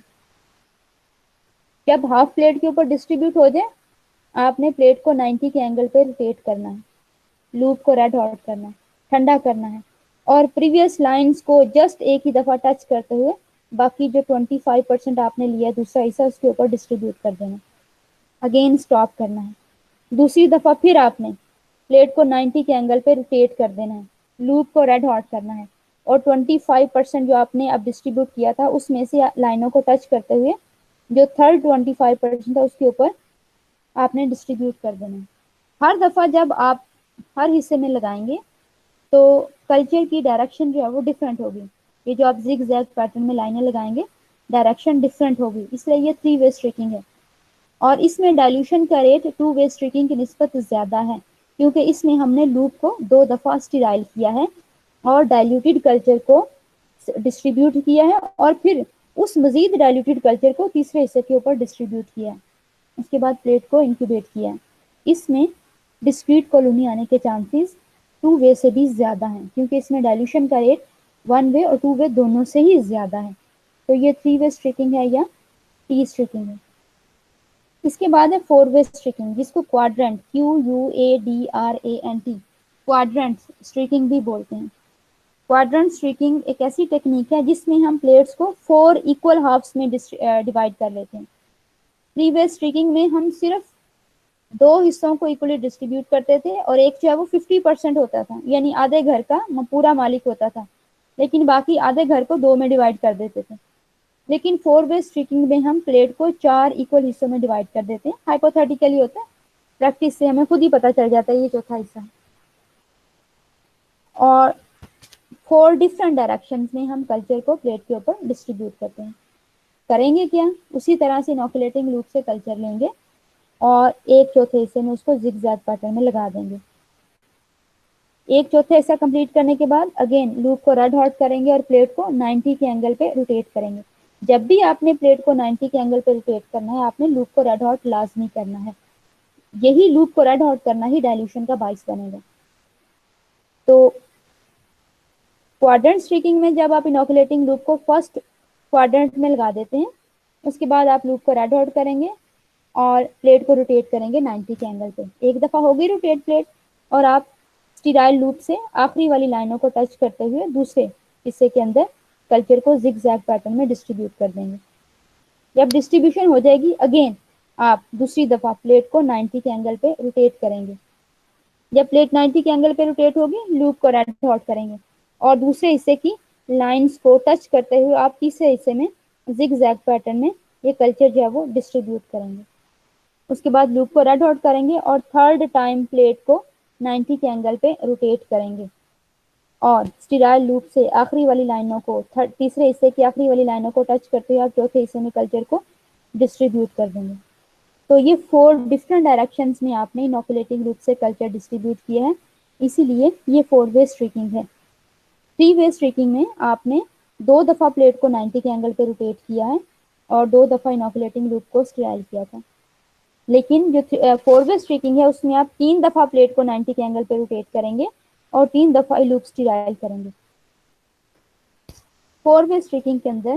جب ہاف پلیٹ کے اوپر ڈسٹریبیوٹ ہو جائے آپ نے پلیٹ کو 90 کے اینگل پہ روٹیٹ کرنا ہے, لوپ کو ریڈ ہاٹ کرنا ہے, ٹھنڈا کرنا ہے, اور پریویس لائنز کو جسٹ ایک ہی دفعہ ٹچ کرتے ہوئے باقی جو 25% آپ نے لیا دوسرا حصہ اس کے اوپر ڈسٹریبیوٹ کر دینا. اگین اسٹاپ کرنا ہے. دوسری دفعہ پھر آپ نے پلیٹ کو 90 کے اینگل پہ روٹیٹ کر دینا ہے, لوپ کو ریڈ ہاٹ کرنا ہے, اور 25% جو آپ نے اب ڈسٹریبیوٹ کیا تھا اس میں سے لائنوں کو ٹچ کرتے ہوئے جو تھرڈ 25% تھا اس کے اوپر آپ نے ڈسٹریبیوٹ کر دینا ہے. ہر دفعہ جب آپ ہر حصے میں لگائیں گے تو کلچر کی ڈائریکشن جو ہے وہ ڈفرینٹ ہوگی. یہ جو آپ زگ زیگ پیٹرن میں لائنیں لگائیں گے ڈائریکشن ڈفرینٹ ہوگی, اس لیے یہ 3 وے اسٹریکنگ ہے. اور اس میں ڈائلیوشن کا ریٹ 2 وے اسٹریکنگ کی نسبت زیادہ ہے کیونکہ اس میں ہم نے لوپ کو 2 دفعہ اسٹیرائل کیا ہے اور ڈائلیوٹیڈ کلچر کو ڈسٹریبیوٹ کیا ہے اور پھر اس مزید ڈائلیوٹیڈ کلچر کو تیسرے حصے کے اوپر ڈسٹریبیوٹ کیا ہے. اس کے بعد پلیٹ کو انکیوبیٹ کیا ہے. اس میں ڈسکریٹ کالونی آنے کے چانسز 2 وے سے بھی زیادہ ہیں کیونکہ اس میں ڈائلیوشن کا ریٹ 1 وے اور 2 وے دونوں سے ہی زیادہ ہے. تو یہ 3 وے اسٹریکنگ ہے یا ٹی اسٹریکنگ ہے. اس کے بعد ہے 4 وے اسٹریکنگ جس کو کوادرنٹ QUADRANT کوادرنٹ اسٹریکنگ بھی بولتے ہیں. کوادرنٹ اسٹریکنگ ایک ایسی ٹیکنیک ہے جس میں ہم پلیٹس کو 4 ایکول ہافس میں ڈیوائڈ کر لیتے ہیں. 3 وے اسٹریکنگ میں ہم صرف 2 حصوں کو اکولی ڈسٹریبیوٹ کرتے تھے اور ایک جو ہے وہ 50% ہوتا تھا یعنی آدھے گھر کا پورا مالک ہوتا تھا, لیکن باقی آدھے گھر کو 2 میں ڈیوائڈ کر دیتے تھے. لیکن 4 وے اسٹریکنگ میں ہم پلیٹ کو 4 ایکول حصوں میں ڈیوائڈ کر دیتے ہیں. ہائپوتھیٹیکلی ہوتا ہے, پریکٹس سے ہمیں خود ہی پتا چل جاتا ہے یہ چوتھا حصہ ہے. اور 4 ڈفرنٹ ڈائریکشن میں ہم کلچر کو پلیٹ کے اوپر ڈسٹریبیوٹ کرتے ہیں. کریں گے کیا, اسی طرح سے انوکولیٹنگ لوپ سے کلچر لیں گے اور ایک چوتھے حصے میں اس کو زگ زیگ پیٹرن میں لگا دیں گے. ایک چوتھا حصہ کمپلیٹ کرنے کے بعد اگین لوپ کو ریڈ ہاٹ کریں گے اور پلیٹ کو 90 کے اینگل پہ روٹیٹ کریں گے. جب بھی آپ نے پلیٹ کو 90 کے اینگل پہ روٹیٹ کرنا ہے آپ نے لوپ کو ریڈ ہاٹ لازمی کرنا ہے. یہی لوپ کو ریڈ ہاٹ کرنا ہی ڈائلیوشن کا باعث بنے گا. تو کوادرنٹ اسٹریکنگ میں جب آپ انوکولیٹنگ لوپ کو فرسٹ کوادرنٹ میں لگا دیتے ہیں اس کے بعد آپ لوپ کو ریڈ ہاٹ کریں گے اور پلیٹ کو روٹیٹ کریں گے 90 کے اینگل پہ. ایک دفعہ ہوگی روٹیٹ پلیٹ اور آپ اسٹیرائل لوپ سے آخری والی لائنوں کو ٹچ کرتے ہوئے دوسرے حصے کے اندر کلچر کو زگ زیگ پیٹرن میں ڈسٹریبیوٹ کر دیں گے. جب ڈسٹریبیوشن ہو جائے گی اگین آپ دوسری دفعہ پلیٹ کو 90 کے اینگل پہ روٹیٹ کریں گے. جب پلیٹ 90 کے اینگل پہ روٹیٹ ہوگی لوپ کو ریڈ ہاٹ کریں گے اور دوسرے حصے کی لائنس کو ٹچ کرتے ہوئے آپ تیسرے حصے میں زگ زیگ پیٹرن میں یہ کلچر جو ہے وہ ڈسٹریبیوٹ کریں گے. اس کے بعد لوپ کو ریڈ ہاٹ کریں گے اور تھرڈ ٹائم پلیٹ کو 90 کے اینگل پہ روٹیٹ کریں گے اور اسٹیرائل لوپ سے آخری والی لائنوں کو تیسرے حصے کی آخری والی لائنوں کو ٹچ کرتے ہوئے آپ چوتھے حصے میں کلچر کو ڈسٹریبیوٹ کر دیں گے. تو یہ 4 ڈفرینٹ ڈائریکشنز میں آپ نے انوکولیٹنگ لوپ سے کلچر ڈسٹریبیوٹ کیا ہے, اسی لیے یہ 4 وے اسٹریکنگ ہے. 3 وے اسٹریکنگ میں آپ نے 2 دفعہ پلیٹ کو 90 کے اینگل پہ روٹیٹ کیا ہے اور 2 دفعہ انوکولیٹنگ لوپ کو اسٹیرائل کیا تھا. لیکن جو 4 وے اسٹریکنگ ہے اس میں آپ 3 دفعہ پلیٹ کو 90 کے اینگل پہ روٹیٹ کریں گے اور 3 دفعہ لوپ اسٹیرائل کریں گے. 4 وے اسٹریکنگ کے اندر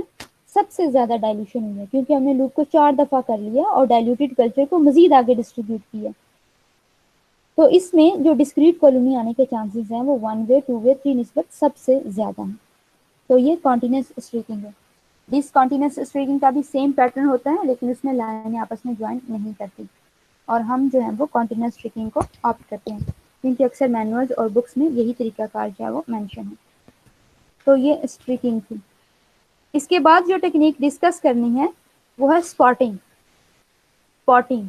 سب سے زیادہ ڈائلوشن ہوئی ہے کیونکہ ہم نے لوپ کو 4 دفعہ کر لیا اور ڈائلوٹیڈ کلچر کو مزید آگے ڈسٹریبیوٹ کیا. تو اس میں جو ڈسکریٹ کالونی آنے کے چانسز ہیں وہ 1 وے 2 وے 3 نسبت سب سے زیادہ ہیں. تو یہ کنٹینیوس اسٹریکنگ ہے. ڈس کنٹینیوس اسٹریکنگ کا بھی سیم پیٹرن ہوتا ہے لیکن اس میں لائنیں آپس میں جوائن نہیں کرتی اور ہم جو ہے وہ کنٹینیوس اسٹریکنگ کو آپٹ کرتے ہیں کیونکہ اکثر مینوئلز اور بکس میں یہی طریقہ کار جو ہے وہ مینشن ہے. تو یہ اسٹریکنگ تھی. اس کے بعد جو ٹیکنیک ڈسکس کرنی ہے وہ ہے spotting. Spotting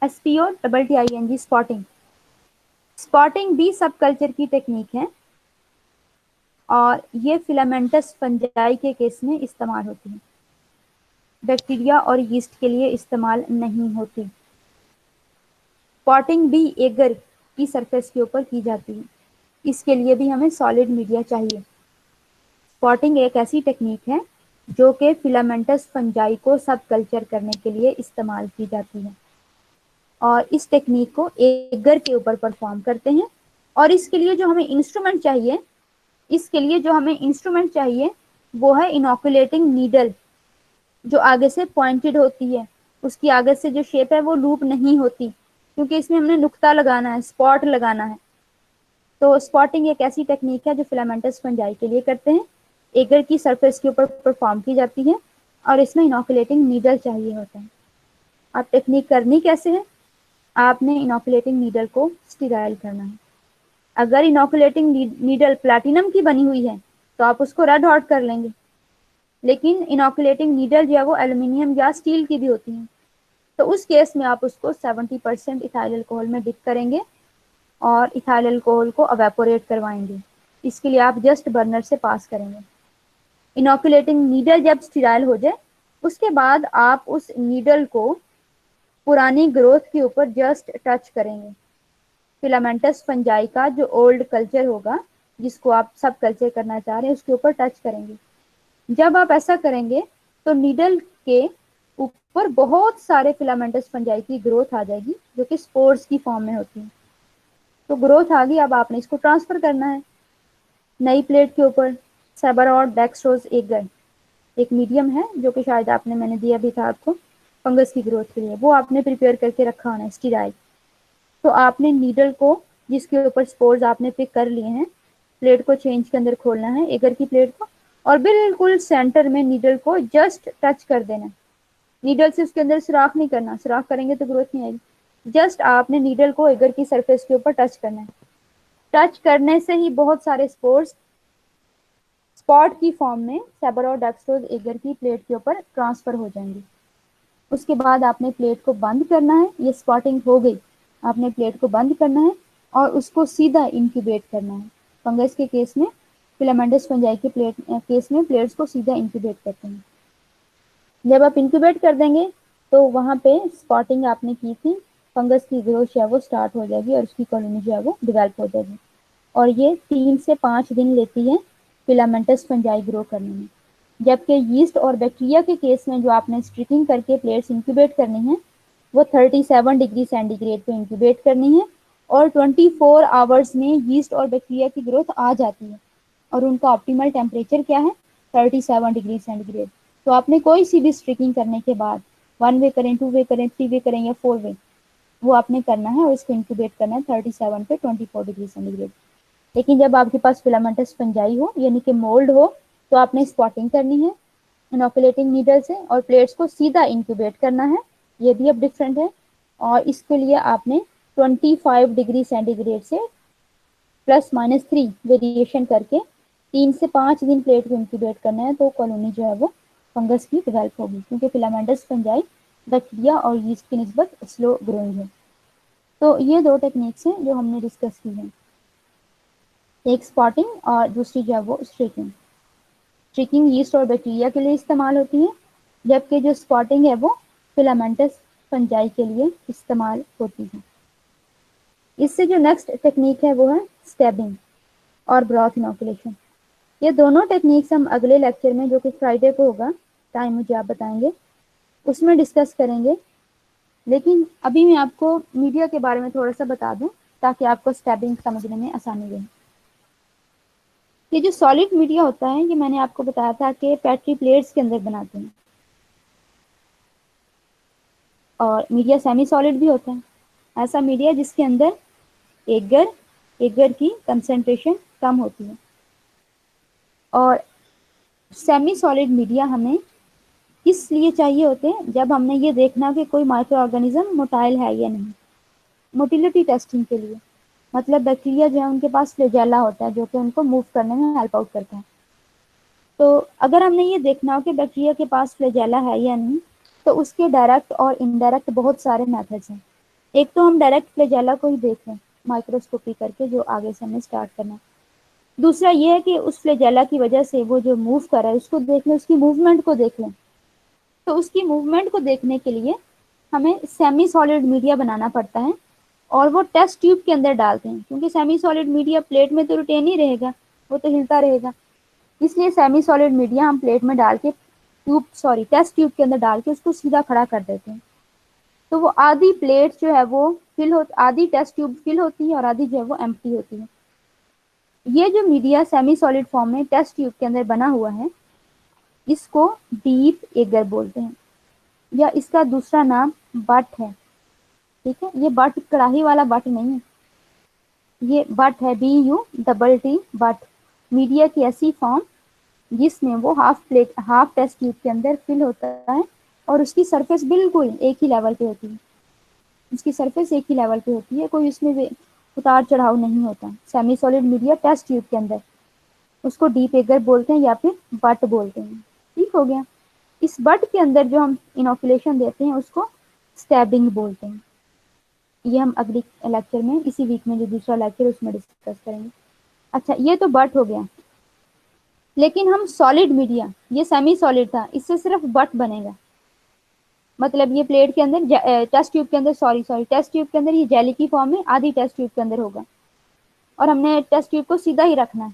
SPOTTING spotting. Spotting بھی سب کلچر کی ٹیکنیک ہے اور یہ فلامنٹس فنجائی کے کیس میں استعمال ہوتی ہے, بیکٹیریا اور یسٹ کے لیے استعمال نہیں ہوتی. اسپاٹنگ بھی ایگر کی سرفیس کے اوپر کی جاتی ہے, اس کے لیے بھی ہمیں سالڈ میڈیا چاہیے. اسپاٹنگ ایک ایسی ٹیکنیک ہے جو کہ فلامنٹس فنجائی کو سب کلچر کرنے کے لیے استعمال کی جاتی ہے اور اس ٹیکنیک کو ایگر کے اوپر پرفارم کرتے ہیں. اور اس کے لیے جو ہمیں انسٹرومنٹ چاہیے وہ ہے انوکولیٹنگ نیڈل جو آگے سے پوائنٹڈ ہوتی ہے. اس کی آگے سے جو شیپ ہے وہ لوپ نہیں ہوتی کیونکہ اس میں ہم نے نقطہ لگانا ہے, اسپاٹ لگانا ہے. تو اسپاٹنگ ایک ایسی ٹیکنیک ہے جو فلامنٹس فنجائی کے لیے کرتے ہیں, ایگر کی سرفیس کے اوپر پرفارم کی جاتی ہے اور اس میں انوکولیٹنگ نیڈل چاہیے ہوتا ہے. اب ٹیکنیک کرنی کیسے ہے؟ آپ نے انوکولیٹنگ نیڈل کو اسٹیرائل کرنا ہے. اگر انوکولیٹنگ نیڈل پلیٹینم کی بنی ہوئی ہے تو آپ اس کو ریڈ ہاٹ کر لیں گے, لیکن انوکولیٹنگ نیڈل جو ہے وہ ایلومینیم یا اسٹیل کی بھی ہوتی ہیں تو اس کیس میں آپ اس کو 70% ایتھائل الکوہول میں ڈپ کریں گے اور ایتھائل الکوہول کو اویپوریٹ کروائیں گے. اس کے لیے آپ جسٹ برنر سے پاس کریں گے. انوکولیٹنگ نیڈل جب اسٹیرائل ہو جائے اس کے بعد آپ اس نیڈل کو پرانی گروتھ کے اوپر جسٹ ٹچ کریں گے. فلامنٹس فنجائی کا جو اولڈ کلچر ہوگا جس کو آپ سب کلچر کرنا چاہ رہے ہیں اس کے اوپر ٹچ کریں گے. جب آپ ایسا کریں گے تو نیڈل کے اوپر بہت سارے فلامنٹس فنجائی کی گروتھ آ جائے گی جو کہ اسپورس کی فارم میں ہوتی ہے. تو گروتھ آ گئی, اب آپ نے اس کو ٹرانسفر کرنا ہے نئی پلیٹ کے اوپر. سیبر اور ڈیکسٹروز ایک میڈیم ہے جو کہ شاید میں نے دیا بھی تھا آپ کو فنگس کی گروتھ کے لیے, وہ آپ نے پریپیئر کر کے رکھا ہونا ہے اسٹیرائل. تو آپ نے نیڈل کو جس کے اوپر سپورز آپ نے پک کر لیے ہیں پلیٹ کو چینج کے اندر کھولنا ہے ایگر کی پلیٹ کو اور بالکل سینٹر میں نیڈل کو جسٹ ٹچ کر دینا. نیڈل سے اس کے اندر سوراخ نہیں کرنا, سوراخ کریں گے تو گروتھ نہیں آئے گی. جسٹ آپ نے نیڈل کو ایگر کی سرفیس کے اوپر ٹچ کرنا ہے. ٹچ کرنے سے ہی بہت سارے اسپورس اسپاٹ کی فارم میں سیبر اور ڈیکسٹروز ایگر کی پلیٹ کے اوپر ٹرانسفر ہو جائیں گے. اس کے بعد آپ نے پلیٹ کو بند کرنا ہے. یہ اسپاٹنگ ہو گئی, آپ نے پلیٹ کو بند کرنا ہے اور اس کو سیدھا انکیوبیٹ کرنا ہے. فنگس کے کیس میں فلامنٹس فنجائی کے کیس میں پلیٹس کو سیدھا انکیوبیٹ کرتے ہیں. جب آپ انکیوبیٹ کر دیں گے تو وہاں پہ اسپاٹنگ آپ نے کی تھی فنگس کی گروتھ جو ہے وہ اسٹارٹ ہو جائے گی اور اس کی کالونی جو ہے وہ ڈیولپ ہو جائے گی. اور یہ 3 سے 5 دن لیتی ہے فلامنٹس فنجائی گرو کرنے میں. جبکہ یسٹ اور بیکٹیریا کے کیس میں جو آپ نے اسٹریکنگ کر کے پلیٹس انکیوبیٹ کرنی ہے وہ 37 ڈگری سینٹی گریڈ پہ انکیوبیٹ کرنی ہے اور 24 آورس میں یسٹ اور بیکٹیریا کی گروتھ آ جاتی ہے اور ان کا آپٹیمل ٹیمپریچر کیا ہے 37 ڈگری سینٹی گریڈ. تو آپ نے کوئی سی بھی اسٹریکنگ کرنے کے بعد 1 وے کریں 2 وے کریں 3 وے کریں یا 4 وے وہ آپ نے کرنا ہے اور اس کو انکیوبیٹ کرنا ہے 37 پہ 24 ڈگری سینٹی گریڈ. لیکن جب آپ کے پاس فلامنٹس فنجائی ہو یعنی کہ مولڈ ہو تو آپ نے اسپاٹنگ کرنی ہے انوکولیٹنگ نیڈل سے اور پلیٹس کو سیدھا انکیوبیٹ کرنا ہے. یہ بھی اب ڈفرینٹ ہے اور اس کے لیے آپ نے 25 ڈگری سینٹی گریڈ سے +- 3 ویریشن کر کے 3 سے 5 دن پلیٹ کو انکیوبیٹ کرنا ہے. تو کالونی جو ہے وہ فنگس کی ڈیولپ ہوگی کیونکہ فلامنٹس فنجائی بیکٹیریا اور یسٹ کی نسبت سلو گروئنگ ہے. تو یہ دو ٹیکنیکس ہیں جو ہم نے ڈسکس کی ہیں، ایک اسپاٹنگ اور دوسری جو ہے وہ اسٹریکنگ. اسٹریکنگ یسٹ اور بیکٹیریا کے لیے استعمال ہوتی ہے، جبکہ جو اسپاٹنگ ہے وہ فلامنٹس فنجائی کے لیے استعمال ہوتی ہے. اس سے جو نیکسٹ ٹیکنیک ہے وہ ہے اسٹیبنگ اور براتھ انوکولیشن. یہ دونوں ٹیکنیکس ہم اگلے لیکچر میں جو کہ فرائیڈے کو ہوگا، ٹائم مجھے آپ بتائیں گے، اس میں ڈسکس کریں گے. لیکن ابھی میں آپ کو میڈیا کے بارے میں تھوڑا سا بتا دوں تاکہ آپ کو اسٹیبنگ سمجھنے میں آسانی رہے. یہ جو سالڈ میڈیا ہوتا ہے، یہ میں نے آپ کو بتایا تھا کہ پیٹری پلیٹس کے اندر بناتے ہیں، اور میڈیا سیمی سالڈ بھی ہوتا ہے، ایسا میڈیا جس کے اندر ایگر کی کنسنٹریشن کم ہوتی ہے. اور سیمی سالڈ میڈیا ہمیں کس لیے چاہیے ہوتے ہیں؟ جب ہم نے یہ دیکھنا کہ کوئی مائکرو آرگنزم موٹائل ہے یا نہیں، موٹیلٹی ٹیسٹنگ کے لیے. مطلب بیکٹیریا جو ہے ان کے پاس فلیجیلا ہوتا ہے جو کہ ان کو موو کرنے میں ہیلپ آؤٹ کرتا ہے. تو اگر ہم نے یہ دیکھنا ہو کہ بیکٹیریا کے پاس فلیجیلا ہے یا نہیں، تو اس کے ڈائریکٹ اور انڈائریکٹ بہت سارے میتھڈس ہیں. ایک تو ہم ڈائریکٹ فلیجیلا کو ہی دیکھ لیں مائکروسکوپی کر کے، جو آگے سے ہمیں اسٹارٹ کرنا. دوسرا یہ ہے کہ اس فلیجیلا کی وجہ سے وہ جو موو کر رہا ہے اس کو دیکھ لیں، اس کی موومنٹ کو دیکھ لیں. تو اس کی موومنٹ کو دیکھنے کے لیے ہمیں سیمی سالڈ میڈیا بنانا پڑتا ہے، اور وہ ٹیسٹ ٹیوب کے اندر ڈالتے ہیں، کیونکہ سیمی سالڈ میڈیا پلیٹ میں تو ریٹین ہی رہے گا، وہ تو ہلتا رہے گا. اس لیے سیمی سالڈ میڈیا ہم پلیٹ میں ڈال کے ٹیسٹ ٹیوب کے اندر ڈال کے اس کو سیدھا کھڑا کر دیتے ہیں. تو وہ آدھی پلیٹ جو ہے وہ آدھی ٹیسٹ ٹیوب فل ہوتی ہے اور آدھی جو ہے وہ ایمپٹی ہوتی ہے. یہ جو میڈیا سیمی سالڈ فارم میں ٹیسٹ ٹیوب کے اندر بنا ہوا ہے، اس کو ڈیپ ایگر بولتے ہیں، یا اس کا دوسرا نام بٹ ہے. ٹھیک ہے، یہ بٹ کڑاہی والا بٹ نہیں ہے، یہ بٹ ہے BUTT بٹ. میڈیا کی ایسی فارم جس میں وہ ہاف ٹیسٹ ٹیوب کے اندر فل ہوتا ہے، اور اس کی سرفیس بالکل ایک ہی لیول پہ ہوتی ہے. اس کی سرفیس ایک ہی لیول پہ ہوتی ہے، کوئی اس میں اتار چڑھاؤ نہیں ہوتا. Semi solid media test tube کے اندر، اس کو ڈیپ ایگر بولتے ہیں یا پھر بٹ بولتے ہیں. ٹھیک ہو گیا. اس بٹ کے اندر جو ہم انوکولیشن دیتے ہیں اس کو اسٹیبنگ بولتے ہیں. یہ ہم اگلی لیکچر میں، اسی ویک میں جو دوسرا لیکچر اس میں ڈسکس کریں گے. اچھا، یہ تو بٹ ہو گیا. لیکن ہم سالڈ میڈیا، یہ سیمی سالڈ تھا، اس سے صرف بٹ بنے گا. مطلب یہ پلیٹ کے اندر ٹیسٹ ٹیوب کے اندر ٹیسٹ ٹیوب کے اندر یہ جیلی کی فارم میں آدھی ٹیسٹ ٹیوب کے اندر ہوگا، اور ہم نے ٹیسٹ ٹیوب کو سیدھا ہی رکھنا ہے.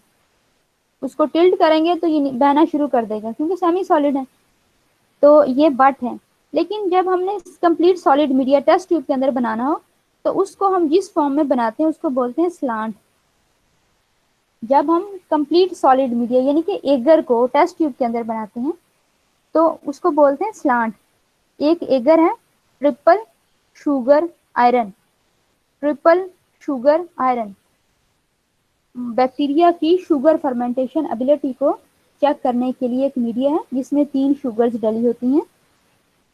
اس کو ٹلٹ کریں گے تو یہ بہنا شروع کر دے گا کیونکہ سیمی سالڈ ہے. تو یہ بٹ ہے. لیکن جب ہم نے complete solid media test tube کے اندر بنانا ہو تو اس کو ہم جس فارم میں بناتے ہیں اس کو بولتے ہیں سلانٹ. جب ہم کمپلیٹ سالڈ میڈیا یعنی کہ ایگر کو ٹیسٹ ٹیوب کے اندر بناتے ہیں تو اس کو بولتے ہیں سلانٹ. ایک ایگر ہے triple sugar iron. Triple sugar iron bacteria کی شوگر فرمنٹیشن ابیلٹی کو چیک کرنے کے لیے ایک میڈیا ہے جس میں 3 شوگرز ڈلی ہوتی ہیں،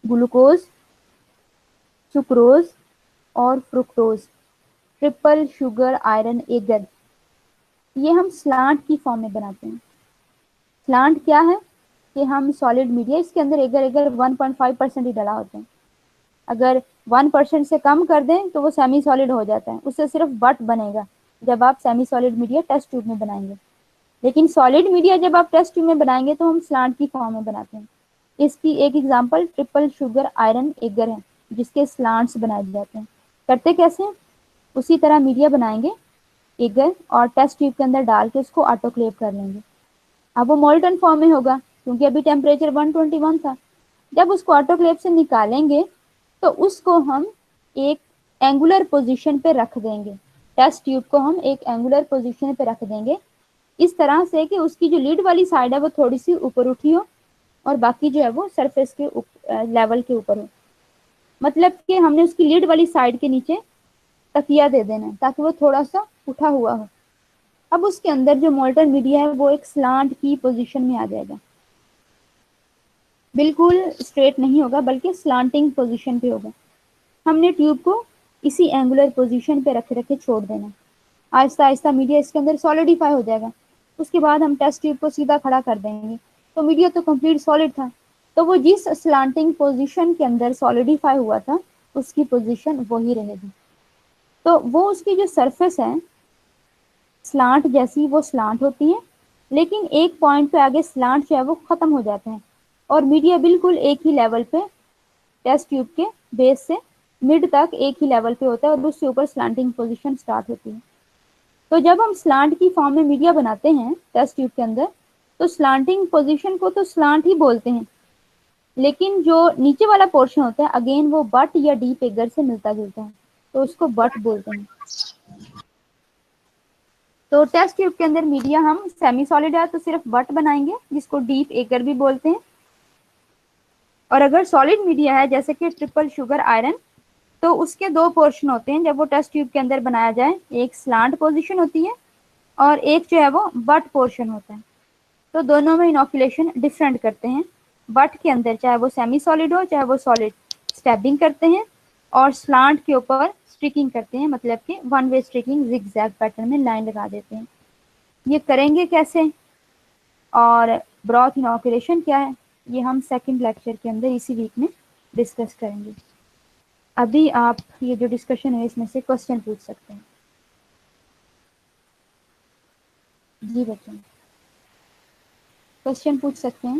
گلوکوز، سکروز اور fructose. Triple sugar iron eager, یہ ہم سلانٹ کی فارم میں بناتے ہیں. سلانٹ کیا ہے کہ ہم سالڈ میڈیا، اس کے اندر ایگر 1.5% ہی ڈلا ہوتا ہے. اگر 1% سے کم کر دیں تو وہ سیمی سالڈ ہو جاتا ہے، اس سے صرف بٹ بنے گا جب آپ semi solid media test tube میں بنائیں گے. لیکن سالڈ میڈیا جب آپ ٹیسٹ ٹیوب میں بنائیں گے تو ہم سلانٹ کی فارم میں بناتے ہیں. اس کی ایک example triple sugar iron eager ہے جس کے سلانٹس بنائے جاتے ہیں. کرتے کیسے ہیں؟ اسی طرح میڈیا بنائیں گے ایگر اور ٹیسٹ ٹیوب کے اندر ڈال کے اس کو آٹو کلیو کر لیں گے. اب وہ مولٹن فارم میں ہوگا کیونکہ ابھی ٹیمپریچر 121 تھا. جب اس کو آٹو کلیو سے نکالیں گے تو اس کو ہم ایک اینگولر پوزیشن پہ رکھ دیں گے. ٹیسٹ ٹیوب کو ہم ایک اینگولر پوزیشن پہ رکھ دیں گے اس طرح سے کہ اس کی جو لیڈ والی سائڈ ہے وہ تھوڑی سی اوپر اٹھی ہو اور باقی جو ہے وہ سرفیس کے لیول کے اوپر ہو. مطلب کہ ہم نے اس کی لیڈ والی سائڈ کے نیچے تکیا دے دینا ہے تاکہ وہ تھوڑا سا اٹھا ہوا ہو. اب اس کے اندر جو مولٹن میڈیا ہے وہ ایک سلانٹ کی پوزیشن میں آ جائے گا. بالکل اسٹریٹ نہیں ہوگا بلکہ سلانٹنگ پوزیشن پہ ہوگا. ہم نے ٹیوب کو اسی اینگولر پوزیشن پہ رکھے رکھے چھوڑ دینا. آہستہ آہستہ میڈیا اس کے اندر سالیڈیفائی ہو جائے گا. اس کے بعد ہم ٹیسٹ ٹیوب کو سیدھا کھڑا کر دیں گے تو میڈیا تو کمپلیٹ سالڈ تھا. تو وہ جس سلانٹنگ پوزیشن کے اندر سالیڈیفائی ہوا تھا اس کی پوزیشن وہی رہے گی. تو وہ اس کی جو سرفیس ہے سلانٹ جیسی وہ سلانٹ ہوتی ہے، لیکن ایک پوائنٹ پہ آگے سلانٹ جو ہے وہ ختم ہو جاتا ہے اور میڈیا بالکل ایک ہی لیول پہ ٹیسٹ ٹیوب کے بیس سے مڈ تک ایک ہی لیول پہ ہوتا ہے اور اس سے اوپر سلانٹنگ پوزیشن سٹارٹ ہوتی ہے. تو جب ہم سلانٹ کی فارم میں میڈیا بناتے ہیں ٹیسٹ ٹیوب کے اندر تو سلانٹنگ پوزیشن کو تو سلانٹ ہی بولتے ہیں، لیکن جو نیچے والا پورشن ہوتا ہے اگین وہ بٹ یا ڈی پیگر سے ملتا جلتا ہے تو اس کو بٹ بولتے ہیں. تو ٹیسٹ ٹیوب کے اندر میڈیا ہم سیمی سالڈ ہے تو صرف بٹ بنائیں گے جس کو ڈیپ ایگر بھی بولتے ہیں، اور اگر سالڈ میڈیا ہے جیسے کہ ٹرپل شوگر آئرن تو اس کے دو پورشن ہوتے ہیں جب وہ ٹیسٹ ٹیوب کے اندر بنایا جائے، ایک سلانٹ پوزیشن ہوتی ہے اور ایک جو ہے وہ بٹ پورشن ہوتا ہے. تو دونوں میں انوکولیشن ڈفرینٹ کرتے ہیں. بٹ کے اندر چاہے وہ سیمی سالڈ ہو چاہے وہ سالڈ اسٹیبنگ کرتے ہیں اور سلانٹ کے اوپر اسٹریکنگ کرتے ہیں، مطلب کہ one way streaking zigzag pattern میں لائن لگا دیتے ہیں. یہ کریں گے کیسے اور براتھ انوکولیشن کیا ہے یہ ہم سیکنڈ لیکچر کے اندر اسی ویک میں ڈسکس کریں گے. ابھی آپ یہ جو ڈسکشن ہے اس میں سے کوشچن پوچھ سکتے ہیں. جی بچوں کوشچن پوچھ سکتے ہیں،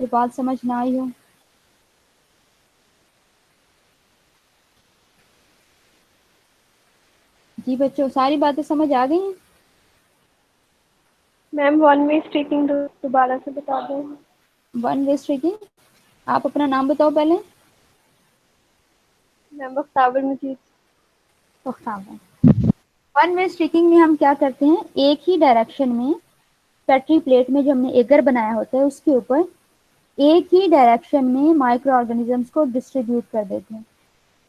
یہ بات سمجھ نہ آئی ہو. جی بچوں ساری باتیں سمجھ آ گئی ہیں؟ میم ون وے اسٹریکنگ دوبارہ سے بتا دیں. ون وے اسٹریکنگ آپ اپنا نام بتاؤ پہلے. میم بختیار مجید. ون وے اسٹریکنگ میں ہم کیا کرتے ہیں، ایک ہی ڈائریکشن میں پیٹری پلیٹ میں جو ہم نے ایگر بنایا ہوتا ہے اس کے اوپر ایک ہی ڈائریکشن میں مائکرو آرگنیزمس کو ڈسٹریبیوٹ کر دیتے ہیں.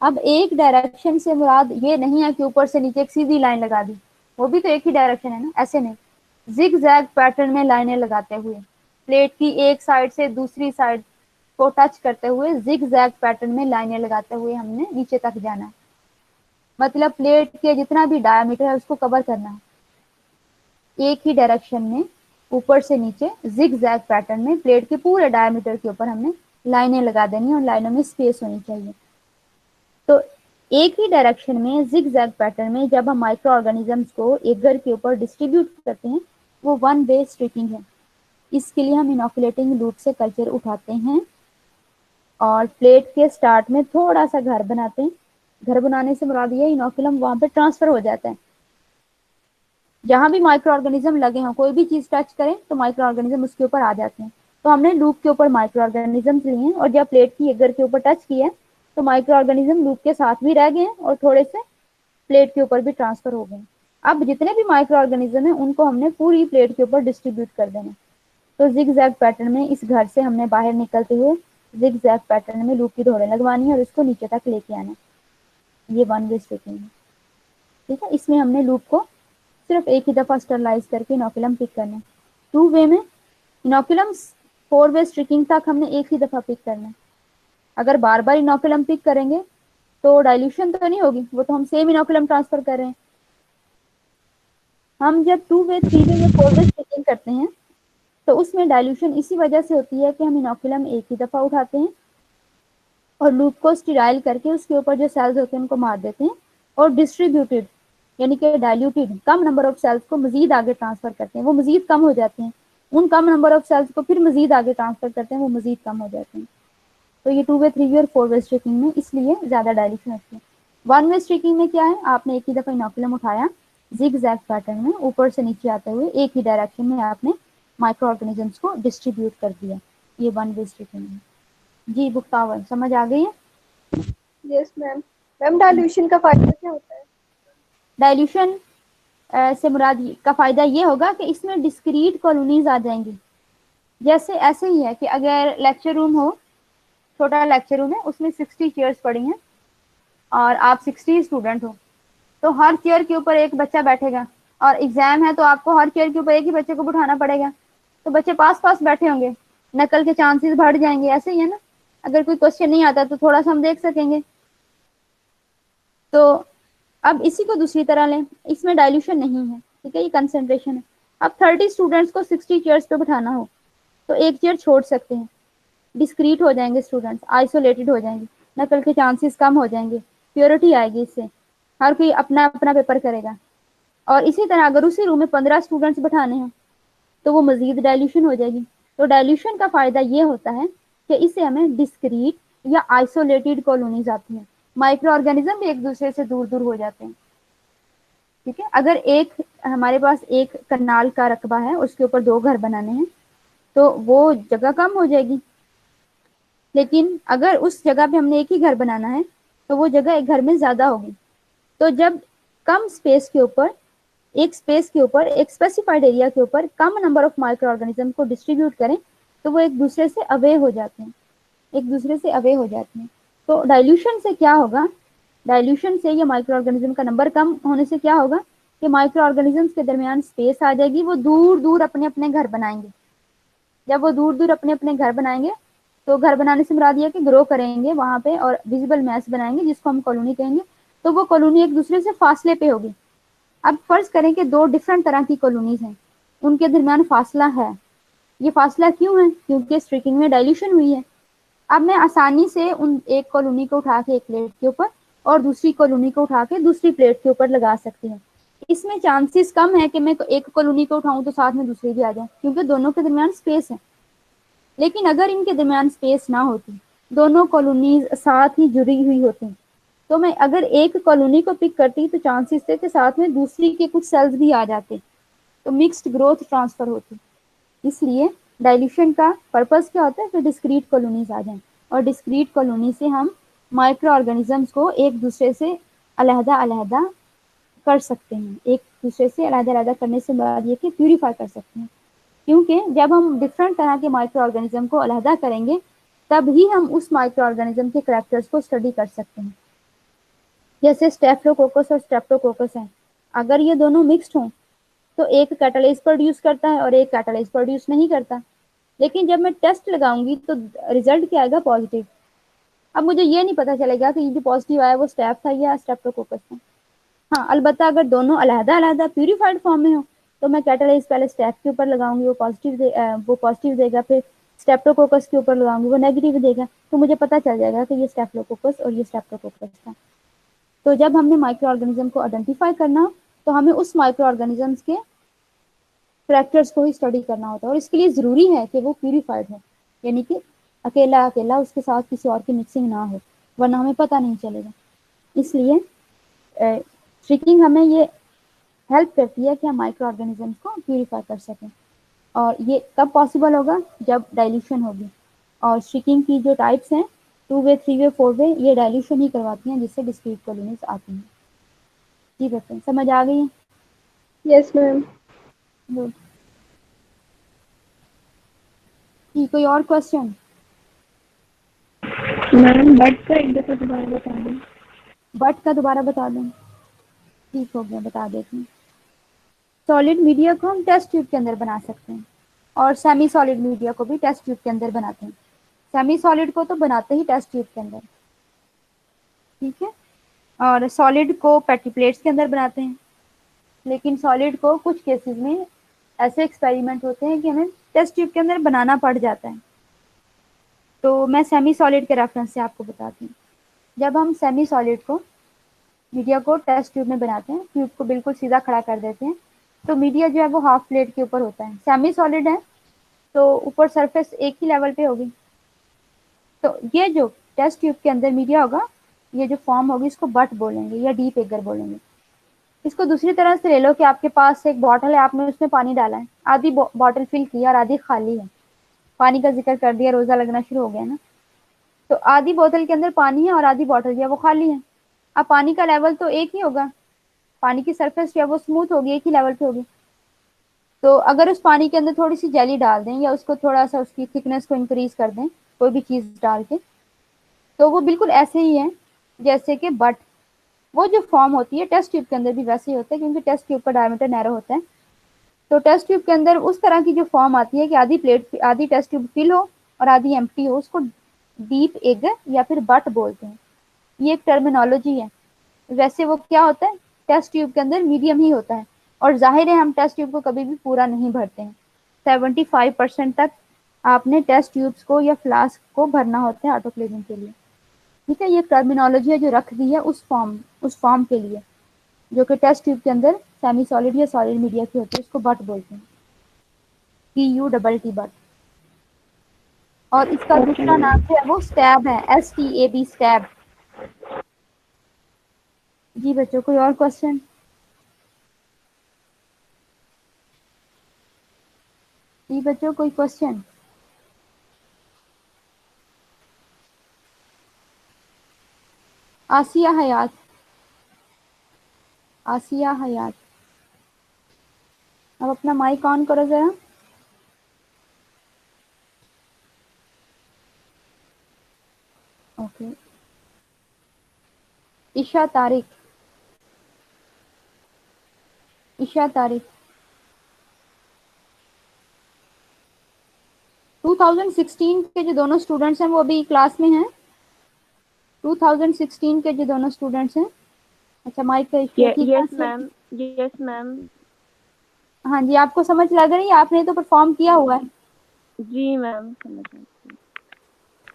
اب ایک ڈائریکشن سے مراد یہ نہیں ہے کہ اوپر سے نیچے ایک سیدھی لائن لگا دی، وہ بھی تو ایک ہی ڈائریکشن ہے نا، ایسے نہیں. زگ زیگ پیٹرن میں لائنیں لگاتے ہوئے پلیٹ کی ایک سائڈ سے دوسری سائڈ کو ٹچ کرتے ہوئے زگ زیگ پیٹرن میں لائنیں لگاتے ہوئے ہم نے نیچے تک جانا ہے. مطلب پلیٹ کے جتنا بھی ڈایا میٹر ہے اس کو کور کرنا ہے ایک ہی ڈائریکشن میں اوپر سے نیچے زگ زیگ پیٹرن میں پلیٹ کے پورے ڈایا میٹر کے اوپر ہم نے لائنیں لگا دینی اور لائنوں میں اسپیس ہونی چاہیے. تو ایک ہی ڈائریکشن میں زگ زیگ پیٹرن میں جب ہم مائکرو آرگنیزمس کو ایگر کے اوپر ڈسٹریبیوٹ کرتے ہیں وہ ون وے اسٹریکنگ ہے. اس کے لیے ہم انوکولیٹنگ لوپ سے کلچر اٹھاتے ہیں اور پلیٹ کے سٹارٹ میں تھوڑا سا گھر بناتے ہیں. گھر بنانے سے مراد یہ انوکولم وہاں پہ ٹرانسفر ہو جاتا ہے. جہاں بھی مائکرو آرگنیزم لگے ہوں کوئی بھی چیز ٹچ کریں تو مائکرو آرگنیزم اس کے اوپر آ جاتے ہیں. تو ہم نے لوپ کے اوپر مائکرو آرگنیزم لیے اور جب پلیٹ کی ایگر کے اوپر ٹچ کیا تو مائکرو آرگنیزم لوپ کے ساتھ بھی رہ گئے اور تھوڑے سے پلیٹ کے اوپر بھی ٹرانسفر ہو گئے. اب جتنے بھی مائکرو آرگنیزم ہیں ان کو ہم نے پوری پلیٹ کے اوپر ڈسٹریبیوٹ کر دینا. تو زگ زیگ پیٹرن میں اس گھر سے ہم نے باہر نکلتے ہوئے زگ زیگ پیٹرن میں لوپ کی دوڑیں لگوانی ہے اور اس کو نیچے تک لے کے آنا. یہ ون وے اسٹریکنگ ہے. ٹھیک ہے، اس میں ہم نے لوپ کو صرف ایک ہی دفعہ اسٹرلائز کر کے انوکولم پک کرنا ہے. ٹو وے میں انوکولم فور وے اسٹریکنگ تک ہم نے ایک ہی دفعہ پک کرنا ہے. اگر بار بار انوکولم پک کریں گے تو ڈائلوشن تو نہیں ہوگی، وہ تو ہم سیم انوکولم ٹرانسفر کر رہے ہیں. ہم جب ٹو وے تھری وے یا فور وے اسٹریکنگ کرتے ہیں تو اس میں ڈائلوشن اسی وجہ سے ہوتی ہے کہ ہم انوکولم ایک ہی دفعہ اٹھاتے ہیں اور لوپ کو اسٹیرائل کر کے اس کے اوپر جو سیلز ہوتے ہیں ان کو مار دیتے ہیں اور ڈسٹریبیوٹیڈ یعنی کہ ڈائلیوٹیڈ کم نمبر آف سیلز کو مزید آگے ٹرانسفر کرتے ہیں، وہ مزید کم ہو جاتے ہیں. ان کم نمبر آف سیلز کو پھر مزید آگے ٹرانسفر کرتے ہیں، وہ مزید کم ہو جاتے ہیں. تو یہ ٹو وے تھری وے اور فور وے اسٹریکنگ میں اس لیے زیادہ ڈائلیوشن ہوتی ہے. ون وے اسٹریکنگ میں کیا ہے، آپ نے ایک ہی دفعہ انوکولم اٹھایا زگ زیگ پیٹرن میں اوپر سے نیچے آتے ہوئے ایک ہی ڈائریکشن میں آپ نے مائکرو آرگنیزمس کو ڈسٹریبیوٹ کر دیا. یہ ون وے اسٹریکنگ ہے. جی بختاور سمجھ آ گئی ہے؟ یس میم. میم ڈائلوشن کا فائدہ کیا ہوتا ہے؟ ڈائلوشن سے مراد کا فائدہ یہ ہوگا کہ اس میں ڈسکریٹ کالونیز آ جائیں گی. جیسے ایسے ہی ہے کہ اگر لیکچر روم ہو، چھوٹا لیکچر روم ہے اس میں 60 چیئرس پڑی ہیں اور آپ 60 اسٹوڈنٹ ہو تو ہر چیئر کے اوپر ایک بچہ بیٹھے گا اور ایگزام ہے تو آپ کو ہر چیئر کے اوپر ایک ہی بچے کو بٹھانا پڑے گا تو بچے پاس پاس بیٹھے ہوں گے، نقل کے چانسز بڑھ جائیں گے. ایسے ہی ہے نا، اگر کوئی کوشچن نہیں آتا تو تھوڑا سا ہم دیکھ سکیں گے. تو اب اسی کو دوسری طرح لیں، اس میں ڈائلوشن نہیں ہے. ٹھیک ہے، یہ کنسنٹریشن ہے. اب 30 اسٹوڈنٹس کو 60 چیئرس پہ بٹھانا ہو تو ایک چیئر چھوڑ سکتے ہیں، ڈسکریٹ ہو جائیں گے اسٹوڈنٹس، آئسولیٹڈ ہو جائیں گے، نقل کے چانسز کم ہو جائیں گے، پیورٹی آئے گی اس سے. ہر کوئی اپنا اپنا پیپر کرے گا. اور اسی طرح اگر اسی روم میں 15 اسٹوڈنٹس بٹھانے ہیں تو وہ مزید ڈائلیوشن ہو جائے گی. تو ڈائلیوشن کا فائدہ یہ ہوتا ہے کہ اس سے ہمیں ڈسکریٹ یا آئسولیٹڈ کالونیز آتی ہیں. مائکرو آرگینزم بھی ایک دوسرے سے دور دور ہو جاتے ہیں. ٹھیک ہے, اگر ایک ہمارے پاس ایک کنال کا رقبہ ہے, اس کے اوپر 2 گھر بنانے ہیں, تو وہ جگہ کم ہو جائے گی. لیکن اگر اس جگہ پہ ہم نے ایک ہی گھر بنانا ہے تو وہ جگہ ایک گھر میں زیادہ ہوگی. تو جب کم اسپیس کے اوپر ایک اسپیسیفائڈ ایریا کے اوپر کم نمبر آف مائکرو آرگنیزم کو ڈسٹریبیوٹ کریں تو وہ ایک دوسرے سے اوے ہو جاتے ہیں. تو ڈائلیوشن سے کیا ہوگا, ڈائلیوشن سے یا مائکرو آرگنیزم کا نمبر کم ہونے سے کیا ہوگا کہ مائکرو آرگنیزمس کے درمیان اسپیس آ جائے گی, وہ دور دور اپنے اپنے گھر بنائیں گے. جب وہ دور دور اپنے اپنے گھر بنائیں گے تو گھر بنانے سے مراد یہ کہ گرو کریں گے وہاں پہ اور ویزیبل میس بنائیں گے, جس کو ہم کالونی کہیں گے. تو وہ کالونی ایک دوسرے سے فاصلے پہ ہوگی. اب فرض کریں کہ 2 ڈفرنٹ طرح کی کالونیز ہیں, ان کے درمیان فاصلہ ہے. یہ فاصلہ کیوں ہے؟ کیونکہ اسٹریکنگ میں ڈائلیوشن ہوئی ہے. اب میں آسانی سے ان ایک کالونی کو اٹھا کے ایک پلیٹ کے اوپر اور دوسری کالونی کو اٹھا کے دوسری پلیٹ کے اوپر لگا سکتی ہوں. اس میں چانسز کم ہے کہ میں ایک کالونی کو اٹھاؤں تو ساتھ میں دوسری بھی آ جائیں, کیونکہ دونوں کے درمیان اسپیس ہے. لیکن اگر ان کے درمیان اسپیس نہ ہوتی, دونوں کالونیز ساتھ ہی جڑی ہوئی ہوتی, تو میں اگر ایک کالونی کو پک کرتی تو چانسز تھے کہ ساتھ میں دوسری کے کچھ سیلز بھی آ جاتے, تو مکسڈ گروتھ ٹرانسفر ہوتی. اس لیے ڈائلیوشن کا پرپز کیا ہوتا ہے کہ ڈسکریٹ کالونیز آ جائیں, اور ڈسکریٹ کالونی سے ہم مائکرو آرگنیزمس کو ایک دوسرے سے علیحدہ علیحدہ کر سکتے ہیں. ایک دوسرے سے علیحدہ علیحدہ کرنے سے مراد یہ کہ پیوریفائی کر سکتے ہیں. کیونکہ جب ہم ڈفرنٹ طرح کے مائکرو آرگنیزم کو علیحدہ کریں گے تب ہی ہم اس مائکرو آرگنیزم کے کریکٹرز کو اسٹڈی کر سکتے ہیں. جیسے اسٹیفلوکوکس اور اسٹریپٹوکوکس ہیں, اگر یہ دونوں مکسڈ ہوں تو ایک کیٹالیز پروڈیوس کرتا ہے اور ایک کیٹالیز پروڈیوس نہیں کرتا. لیکن جب میں ٹیسٹ لگاؤں گی تو ریزلٹ کیا آئے گا؟ پازیٹیو. اب مجھے یہ نہیں پتا چلے گا کہ یہ جو پازیٹیو آیا وہ اسٹیف تھا یا اسٹریپٹوکوکس تھا. ہاں, البتہ اگر دونوں علیحدہ علیحدہ پیوریفائڈ فارم میں ہو تو میں کیٹالیز پہلے اسٹیف کے اوپر لگاؤں گی, وہ پازیٹیو دے گا, پھر اسٹریپٹوکوکس کے اوپر لگاؤں گی, وہ نیگیٹو دے گا. تو مجھے پتا چل جائے گا کہ یہ اسٹیفلوکوکس اور یہ اسٹریپٹوکوکس تھا. تو جب ہم نے مائکرو آرگنیزم کو آئیڈینٹیفائی کرنا تو ہمیں اس مائکرو آرگنیزمس کے کریکٹرز کو ہی اسٹڈی کرنا ہوتا ہے, اور اس کے لیے ضروری ہے کہ وہ پیوریفائڈ ہو, یعنی کہ اکیلا اکیلا اس کے ساتھ کسی اور کی مکسنگ نہ ہو, ورنہ ہمیں پتہ نہیں چلے گا. اس لیے ٹرکنگ ہمیں یہ ہیلپ کرتی ہے کہ ہم مائکرو آرگنیزمس کو پیوریفائی کر سکیں. اور یہ کب پاسبل ہوگا؟ جب ڈائلیوشن ہوگی. اور اسٹرکنگ کی جو ٹائپس ہیں 2 وے 3 وے 4 وے, یہ ڈائلیوشن ہی کرواتی ہیں جس سے ڈسکریٹ کالونیز آتی ہیں. جی بچے سمجھ آ گئی ہیں؟ یس میم. گڈ. جی کوئی اور کوشچن؟ میم بٹ کا ایک دفعہ دوبارہ بتا دیں. بٹ کا دوبارہ بتا دیں؟ ٹھیک ہو گیا, بتا دیتی ہوں. سالڈ میڈیا کو ہم ٹیسٹ ٹیوب کے اندر بنا سکتے ہیں, اور سیمی سالڈ میڈیا کو بھی ٹیسٹ ٹیوب کے اندر بناتے ہیں. سیمی سالڈ کو تو بناتے ہی ٹیسٹ ٹیوب کے اندر, ٹھیک ہے. اور سالڈ کو پیٹی پلیٹس کے اندر بناتے ہیں. لیکن سالڈ کو کچھ کیسز میں ایسے ایکسپیریمنٹ ہوتے ہیں کہ ہمیں ٹیسٹ ٹیوب کے اندر بنانا پڑ جاتا ہے. تو میں سیمی سالڈ کے ریفرنس سے آپ کو بتاتی ہوں. جب ہم سیمی سالڈ کو میڈیا کو ٹیسٹ ٹیوب میں بناتے ہیں, ٹیوب کو بالکل سیدھا کھڑا کر دیتے ہیں, تو میڈیا جو ہے وہ ہاف پلیٹ کے اوپر ہوتا ہے. سیمی سالڈ ہے تو اوپر سرفیس ایک ہی لیول پہ ہوگی. تو یہ جو ٹیسٹ ٹیوب کے اندر میڈیا ہوگا, یہ جو فارم ہوگی اس کو بٹ بولیں گے یا ڈیپ ایگر بولیں گے. اس کو دوسری طرح سے لے لو کہ آپ کے پاس ایک بوٹل ہے, آپ نے اس میں پانی ڈالا ہے, آدھی بوٹل فل کی اور آدھی خالی ہے. پانی کا ذکر کر دیا, روزہ لگنا شروع ہو گیا نا. تو آدھی بوتل کے اندر پانی ہے اور آدھی بوٹل جو ہے وہ خالی ہے. اب پانی کا لیول تو ایک ہی ہوگا, پانی کی سرفیس جو ہے وہ اسموتھ ہوگی, ایک ہی لیول پہ ہوگی. تو اگر اس پانی کے اندر تھوڑی سی جیلی ڈال دیں یا اس کو تھوڑا سا اس کی تھکنیس کو انکریز کر دیں کوئی بھی چیز ڈال کے, تو وہ بالکل ایسے ہی ہے جیسے کہ بٹ. وہ جو فارم ہوتی ہے ٹیسٹ ٹیوب کے اندر بھی ویسے ہی ہوتا ہے, کیونکہ ٹیسٹ ٹیوب کا ڈائمیٹر نیرو ہوتا ہے. تو ٹیسٹ ٹیوب کے اندر اس طرح کی جو فارم آتی ہے کہ آدھی ٹیسٹ ٹیوب فل ہو اور آدھی ایمپٹی ہو, اس کو ڈیپ ایگر یا پھر بٹ بولتے ہیں. یہ ایک ٹرمینالوجی ہے. ویسے وہ کیا ہوتا ہے, ٹیسٹ ٹیوب کے اندر میڈیم ہی ہوتا ہے, اور ظاہر ہے ہم ٹیسٹ ٹیوب کو کبھی بھی پورا نہیں بھرتے ہیں. 75% تک آپ نے ٹیسٹ ٹیوبس کو یا فلاسک کو بھرنا ہوتا ہے آٹو کلیونگ کے لیے. ٹھیک ہے, یہ ٹرمینالوجی ہے جو رکھ دی ہے اس فارم کے لیے. جو کہ ٹیسٹ ٹیوب کے اندر سیمی سالڈ یا سالڈ میڈیا کی ہوتی ہے، اس کو بٹ بولتے ہیں، PUTT بٹ. اور اس کا اوکے دوسرا میم. نام جو ہے وہ اسٹیب ہے، STAB اسٹیب. جی بچوں، کوئی اور کوشچن؟ جی بچوں، کوئی کوشچن؟ آسیہ حیات، آسیہ حیات، اب اپنا مائک آن کرو ذرا. اوکے. عشا طارق، عشا طارق. 2016 کے جو دونوں اسٹوڈنٹس ہیں وہ ابھی کلاس میں ہیں؟ 2016 کے جو دونوں اسٹوڈنٹس ہیں. اچھا، مائک کا ایشو ہے، ٹھیک ہے. یس میم، یس میم. ہاں جی، آپ کو سمجھ لگ رہی ہے؟ آپ نے تو پرفارم کیا ہوا ہے. جی میم سمجھ گئی.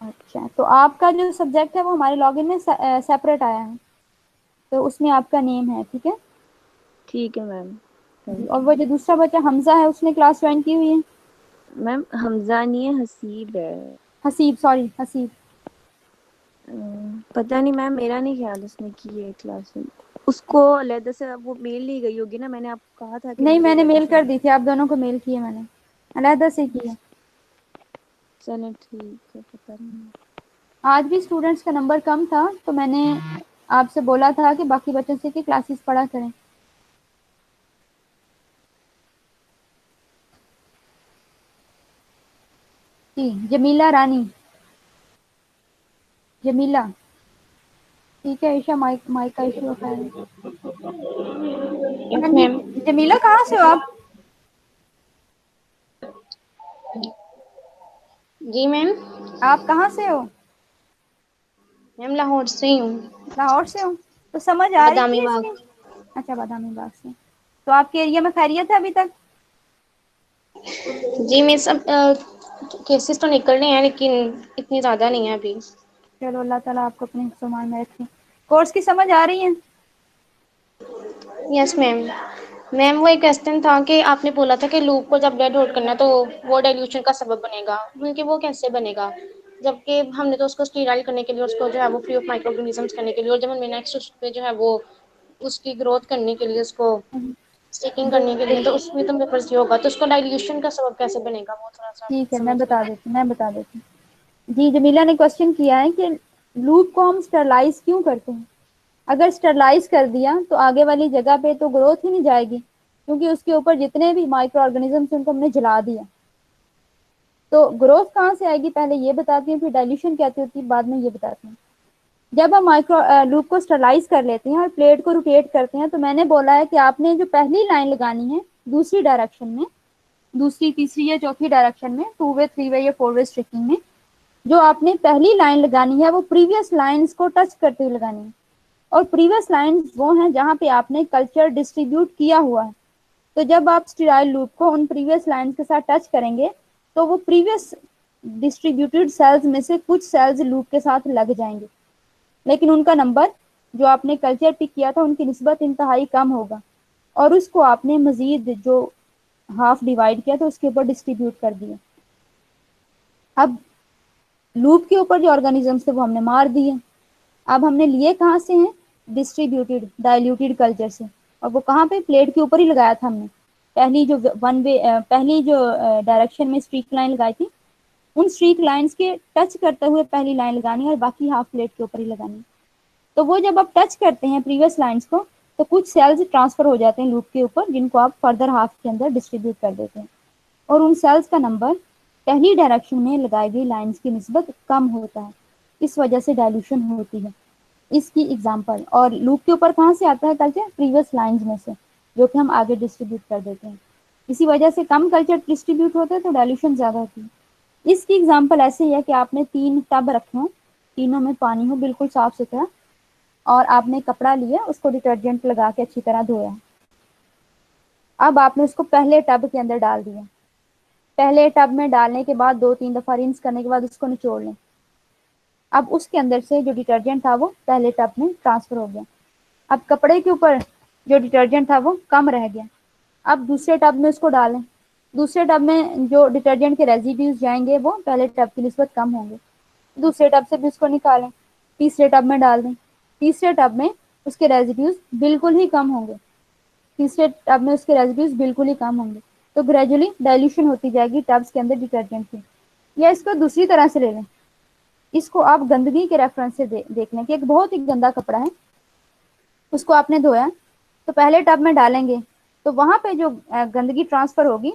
اچھا، تو آپ کا جو سبجیکٹ ہے وہ ہمارے لاگ ان میں سیپریٹ آیا ہے، تو اس میں آپ کا نیم ہے، ٹھیک ہے. ٹھیک ہے میم. جی، تھینک اور یو. وہ جو دوسرا بچہ حمزہ ہے اس نے کلاس جوائن کی ہوئی ہے؟ میم حمزہ نہیں ہے، حسیب ہے. حسیب، سوری حسیب. پتہ نہیں میم، میرا نہیں خیال اس نے کی ہے کلاس میں. اس کو علیحدہ سے وہ میل نہیں گئی ہوگی نا، میں نے آپ کو کہا تھا کہ نہیں، مجھے میں نے علیحدہ میل سے. کر دی تھی، آپ دونوں کو میل کی ہے میں نے، علیحدہ سے کی ہے. چلیں ٹھیک ہے، پتہ نہیں. آج بھی اسٹوڈنٹس کا نمبر کم تھا تو میں نے آپ سے بولا تھا کہ باقی بچوں سے کہ کلاسز پڑھا کریں. جی، جمیلہ رانی، جمیلہ. ٹھیک ہے، عشا مائک کا ایشو ہوتا ہے. یس ہاں جی، میم. جمیلہ کہاں سے ہو آپ؟ جی میم. آپ کہاں سے ہو؟ میم لاہور سے ہی ہوں. لاہور سے ہو؟ تو سمجھ آ رہی بادامی تھی اس باغ. کی؟ اچھا، بادامی باغ سے. تو آپ کے ایریا میں خیریت ہے ابھی تک؟ جی میں سب کیسز تو نکل رہے ہیں لیکن اتنی زیادہ نہیں ہے ابھی. چلو، اللہ تعالیٰ آپ کو اپنے سامان میں رکھیں. کورس کی سمجھ آ رہی ہے؟ یس میم. میم وہ ایک کویسچن تھا کہ آپ نے بولا تھا کہ لوپ کو جب ڈیڈ ہوڈ کرنا تو وہ ڈائلیوشن کا سبب بنے گا، کیونکہ وہ کیسے بنے گا جبکہ ہم نے تو اس کو اسٹیرائل کرنے کے لیے اس کو جو ہے وہ فری آف مائکرو آرگنزمس کرنے کے لیے، اور جب ہم نے نیکسٹ پہ جو ہے وہ اس کی گروتھ کرنے کے لیے اس کو اسٹیکنگ کرنے کے لیے، تو اس میں تو پیپرز یہ ہوگا، تو اس کو ڈائلیوشن کا سبب کیسے بنے گا وہ تھوڑا سا ٹھیک ہے، میں سمجھ بتا نہیں دیتی ہوں. جی، جمیلہ نے کوشچن کیا ہے کہ لوپ کو ہم اسٹرلائز کیوں کرتے ہیں؟ اگر اسٹرلائز کر دیا تو آگے والی جگہ پہ تو گروتھ ہی نہیں جائے گی، کیونکہ اس کے اوپر جتنے بھی مائکرو آرگنزمس ان کو ہم نے جلا دیا. تو گروتھ کہاں سے آئے گی پہلے یہ بتاتی ہوں، پھر ڈائلیوشن کیسے ہوتی ہے بعد میں یہ بتاتی ہوں. جب ہم مائکرو لوپ کو اسٹرلائز کر لیتے ہیں اور پلیٹ کو روٹیٹ کرتے ہیں، تو میں نے بولا ہے کہ آپ نے جو پہلی لائن لگانی ہے دوسری ڈائریکشن میں، دوسری تیسری یا چوتھی ڈائریکشن میں، 2 وے 3 وے یا 4 وے اسٹرکنگ میں، جو آپ نے پہلی لائن لگانی ہے وہ پریویس لائنز کو ٹچ کرتے ہوئے لگانی ہے. اور پریویس لائنز وہ ہیں جہاں پہ آپ نے کلچر ڈسٹریبیوٹ کیا ہوا ہے. تو جب آپ اسٹیرائل لوپ کو ان پریویس لائنز کے ساتھ ٹچ کریں گے تو وہ پریویس ڈسٹریبیوٹیڈ سیلز میں سے کچھ سیلز لوپ کے ساتھ لگ جائیں گے، لیکن ان کا نمبر جو آپ نے کلچر پک کیا تھا ان کی نسبت انتہائی کم ہوگا، اور اس کو آپ نے مزید جو ہاف ڈیوائڈ کیا تو اس کے اوپر ڈسٹریبیوٹ کر دیا. اب لوپ کے اوپر جو آرگنیزمس تھے وہ ہم نے مار دیے. اب ہم نے لیے کہاں سے ہیں؟ ڈسٹریبیوٹیڈ ڈائلیوٹیڈ کلچر سے، اور وہ کہاں پہ؟ پلیٹ کے اوپر ہی لگایا تھا ہم نے. پہلی جو ڈائریکشن میں اسٹریک لائن لگائی تھی، ان اسٹریک لائنس کے ٹچ کرتے ہوئے پہلی لائن لگانی ہے اور باقی ہاف پلیٹ کے اوپر ہی لگانی ہے. تو وہ جب آپ ٹچ کرتے ہیں پریویس لائنس کو تو کچھ سیلز ٹرانسفر ہو جاتے ہیں لوپ کے اوپر، جن کو آپ فردر ہاف کے اندر ڈسٹریبیوٹ کر دیتے ہیں، اور ان سیلز کا نمبر پہلی ڈائریکشن میں لگائی گئی لائنس کی نسبت کم ہوتا ہے. اس وجہ سے ڈائلیوشن ہوتی ہے. اس کی ایگزامپل، اور لوپ کے اوپر کہاں سے آتا ہے کلچر؟ پریویس لائنز میں سے، جو کہ ہم آگے ڈسٹریبیوٹ کر دیتے ہیں. اسی وجہ سے کم کلچر ڈسٹریبیوٹ ہوتا ہے تو ڈائلیوشن زیادہ ہوتی ہے. اس کی ایگزامپل ایسے ہی ہے کہ آپ نے 3 ٹب رکھے ہوں، تینوں میں پانی ہو بالکل صاف ستھرا، اور آپ نے کپڑا لیا، اس کو ڈٹرجنٹ لگا کے اچھی طرح دھویا. اب آپ نے اس کو پہلے ٹب کے اندر ڈال دیا. پہلے ٹب میں ڈالنے کے بعد 2-3 دفعہ رنس کرنے کے بعد اس کو نچوڑ لیں. اب اس کے اندر سے جو ڈٹرجنٹ تھا وہ پہلے ٹب میں ٹرانسفر ہو گیا. اب کپڑے کے اوپر جو ڈٹرجنٹ تھا وہ کم رہ گیا. اب دوسرے ٹب میں اس کو ڈالیں. دوسرے ٹب میں جو ڈٹرجنٹ کے ریزیڈیوز جائیں گے وہ پہلے ٹب کی نسبت کم ہوں گے. دوسرے ٹب سے بھی اس کو نکالیں, تیسرے ٹب میں ڈال دیں. تیسرے ٹب میں اس کے ریزیڈیوز بالکل ہی کم ہوں گے. تیسرے ٹب میں اس کے ریزیڈیوز بالکل ہی کم ہوں گے. تو گریجولی ڈائلیوشن ہوتی جائے گی ٹبس کے اندر ڈٹرجنٹ کی. یا اس کو دوسری طرح سے لے لیں, اس کو آپ گندگی کے ریفرنس سے دیکھ لیں کہ ایک بہت ہی گندا کپڑا ہے, اس کو آپ نے دھویا, تو پہلے ٹب میں ڈالیں گے تو وہاں پہ جو گندگی ٹرانسفر ہوگی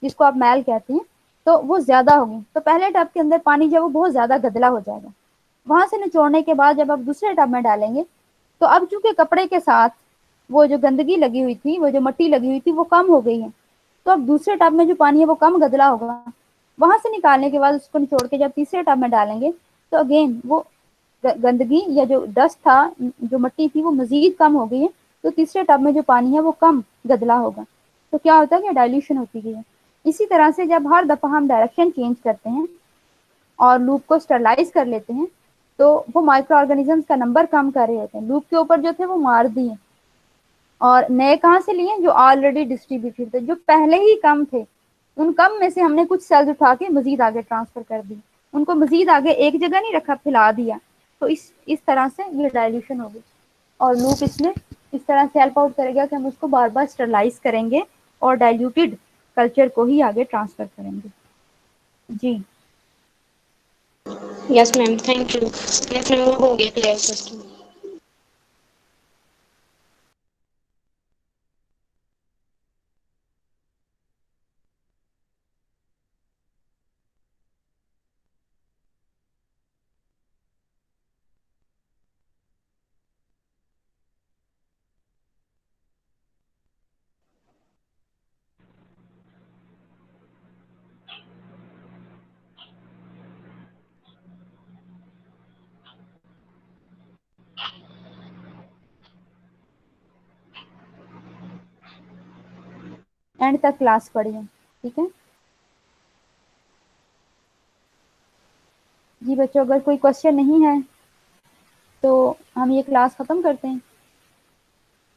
جس کو آپ میل کہتے ہیں تو وہ زیادہ ہوگی. تو پہلے ٹب کے اندر پانی جو ہے وہ بہت زیادہ گدلا ہو جائے گا. وہاں سے نچوڑنے کے بعد جب آپ دوسرے ٹب میں ڈالیں گے تو اب چونکہ کپڑے کے ساتھ وہ جو گندگی لگی ہوئی تھی, وہ جو مٹی لگی ہوئی تھی وہ کم ہو گئی ہے. تو اب دوسرے ٹب میں جو پانی ہے وہ کم گدلا ہوگا. وہاں سے نکالنے کے بعد اس کو نچوڑ کے جب تیسرے ٹب میں ڈالیں گے تو اگین وہ گندگی یا جو ڈسٹ تھا, جو مٹی تھی, وہ مزید کم ہو گئی ہے. تو تیسرے ٹب میں جو پانی ہے وہ کم گدلا ہوگا. تو کیا ہوتا ہے کہ ڈائلیوشن ہوتی گئی ہے. اسی طرح سے جب ہر دفعہ ہم ڈائریکشن چینج کرتے ہیں اور لوپ کو اسٹرلائز کر لیتے ہیں تو وہ مائکرو آرگنیزمس کا نمبر کم کر رہے ہوتے ہیں. لوپ کے اوپر جو تھے وہ مار دیے اور نئے کہاں سے لیے جو آلریڈی ڈسٹریبیوٹیڈ تھے, جو پہلے ہی کم تھے. ان کم میں سے ہم نے کچھ سیلز اٹھا کے مزید آگے ٹرانسفر کر دی, ان کو مزید آگے ایک جگہ نہیں رکھا, پھیلا دیا. تو اس طرح سے یہ ڈائلیوشن ہوگی. اور لوپ اس میں اس طرح سے ہیلپ آؤٹ کرے گا کہ ہم اس کو بار بار اسٹرلائز کریں گے اور ڈائلیوٹیڈ کلچر کو ہی آگے ٹرانسفر کریں گے. جی یس میم, تھینک یو. یس میم, وہ ہو گیا کلیئر کوسچن. اینڈ تک کلاس پڑھیے, ٹھیک ہے. جی بچوں, اگر کوئی کوشچن نہیں ہے تو ہم یہ کلاس ختم کرتے ہیں.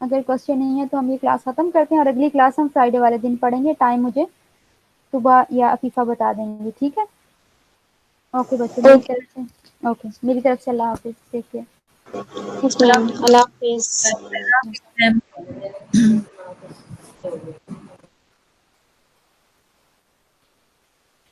اگر کوشچن نہیں ہے تو ہم یہ کلاس ختم کرتے ہیں اور اگلی کلاس ہم فرائیڈے والے دن پڑھیں گے. ٹائم مجھے صبح یا عفیفہ بتا دیں گے, ٹھیک ہے. اوکے بچوں, میری طرف سے اوکے, میری طرف سے اللہ حافظ. Take care. یس میم, اللہ حافظ. اللہ حافظ میم.